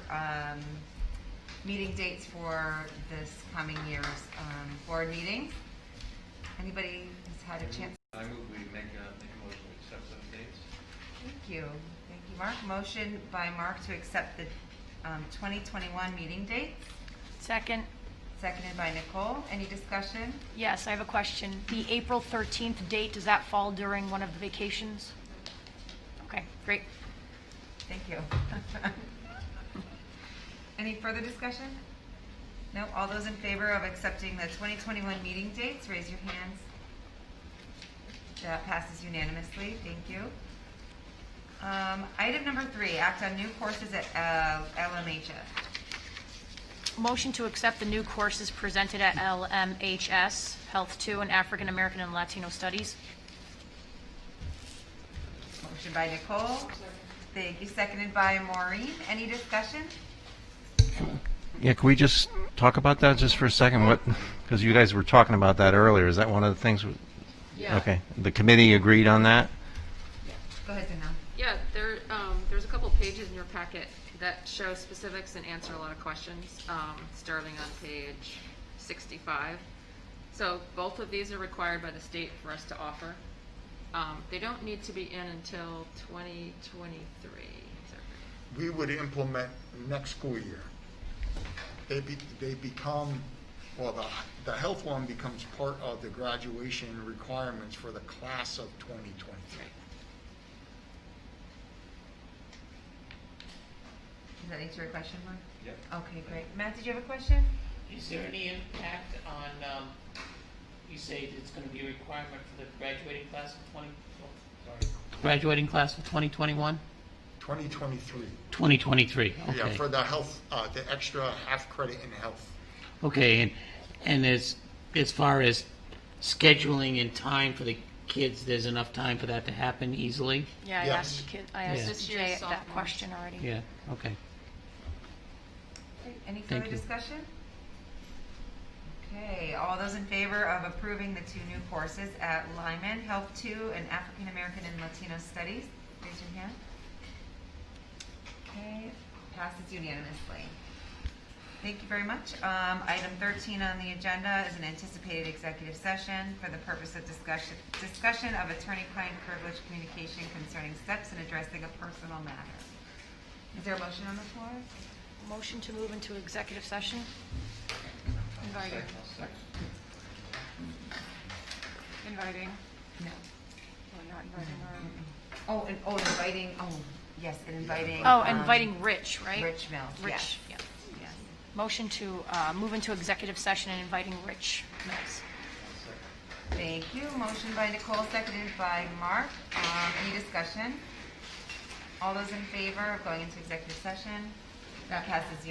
meeting dates for this coming year's board meeting. Anybody has had a chance? I move we make a motion to accept those dates. Thank you. Thank you, Mark. Motion by Mark to accept the 2021 meeting dates. Second. Seconded by Nicole. Any discussion? Yes, I have a question. The April 13th date, does that fall during one of the vacations? Okay, great. Thank you. Any further discussion? No? All those in favor of accepting the 2021 meeting dates, raise your hands. That passes unanimously. Thank you. Item number 3, act on new courses at LMHS. Motion to accept the new courses presented at LMHS, Health 2 and African American and Latino Studies. Motion by Nicole. Thank you. Seconded by Maureen. Any discussion? Yeah, can we just talk about that just for a second? Because you guys were talking about that earlier. Is that one of the things? Yeah. Okay. The committee agreed on that? Go ahead, Danelle. Yeah, there's a couple pages in your packet that show specifics and answer a lot of questions, starting on page 65. So both of these are required by the state for us to offer. They don't need to be in until 2023. Is that right? We would implement next school year. They become, well, the health one becomes part of the graduation requirements for the class of 2023. Does that answer your question, Mark? Yep. Okay, great. Matt, did you have a question? Is there any impact on, you say it's going to be a requirement for the graduating class of 2021? 2023. 2023, okay. Yeah, for the health, the extra half credit in health. Okay, and as far as scheduling and time for the kids, there's enough time for that to happen easily? Yeah, I Yes. asked I asked Yeah. This year's Jay that sophomores. question already. Yeah, okay. Okay, any Thank further you. discussion? Okay, all those in favor of approving the 2 new courses at Lyman, Health 2 and African American and Latino Studies, raise your hand. Okay, passes unanimously. Thank you very much. Item 13 on the agenda is an anticipated executive session for the purpose of discussion of attorney-client privilege communication concerning steps in addressing a personal matter. Is there a motion on the floor? Motion to move into executive session. Inviting. Inviting. No. We're not inviting our. Inviting, Yes, and inviting. Oh, inviting Rich, right? Rich Mills, yes. Rich, yeah. Motion to move into executive session and inviting Rich Mills. Thank you. Motion by Nicole, seconded by Mark. Any discussion? All those in favor of going into executive session? That passes unanimously.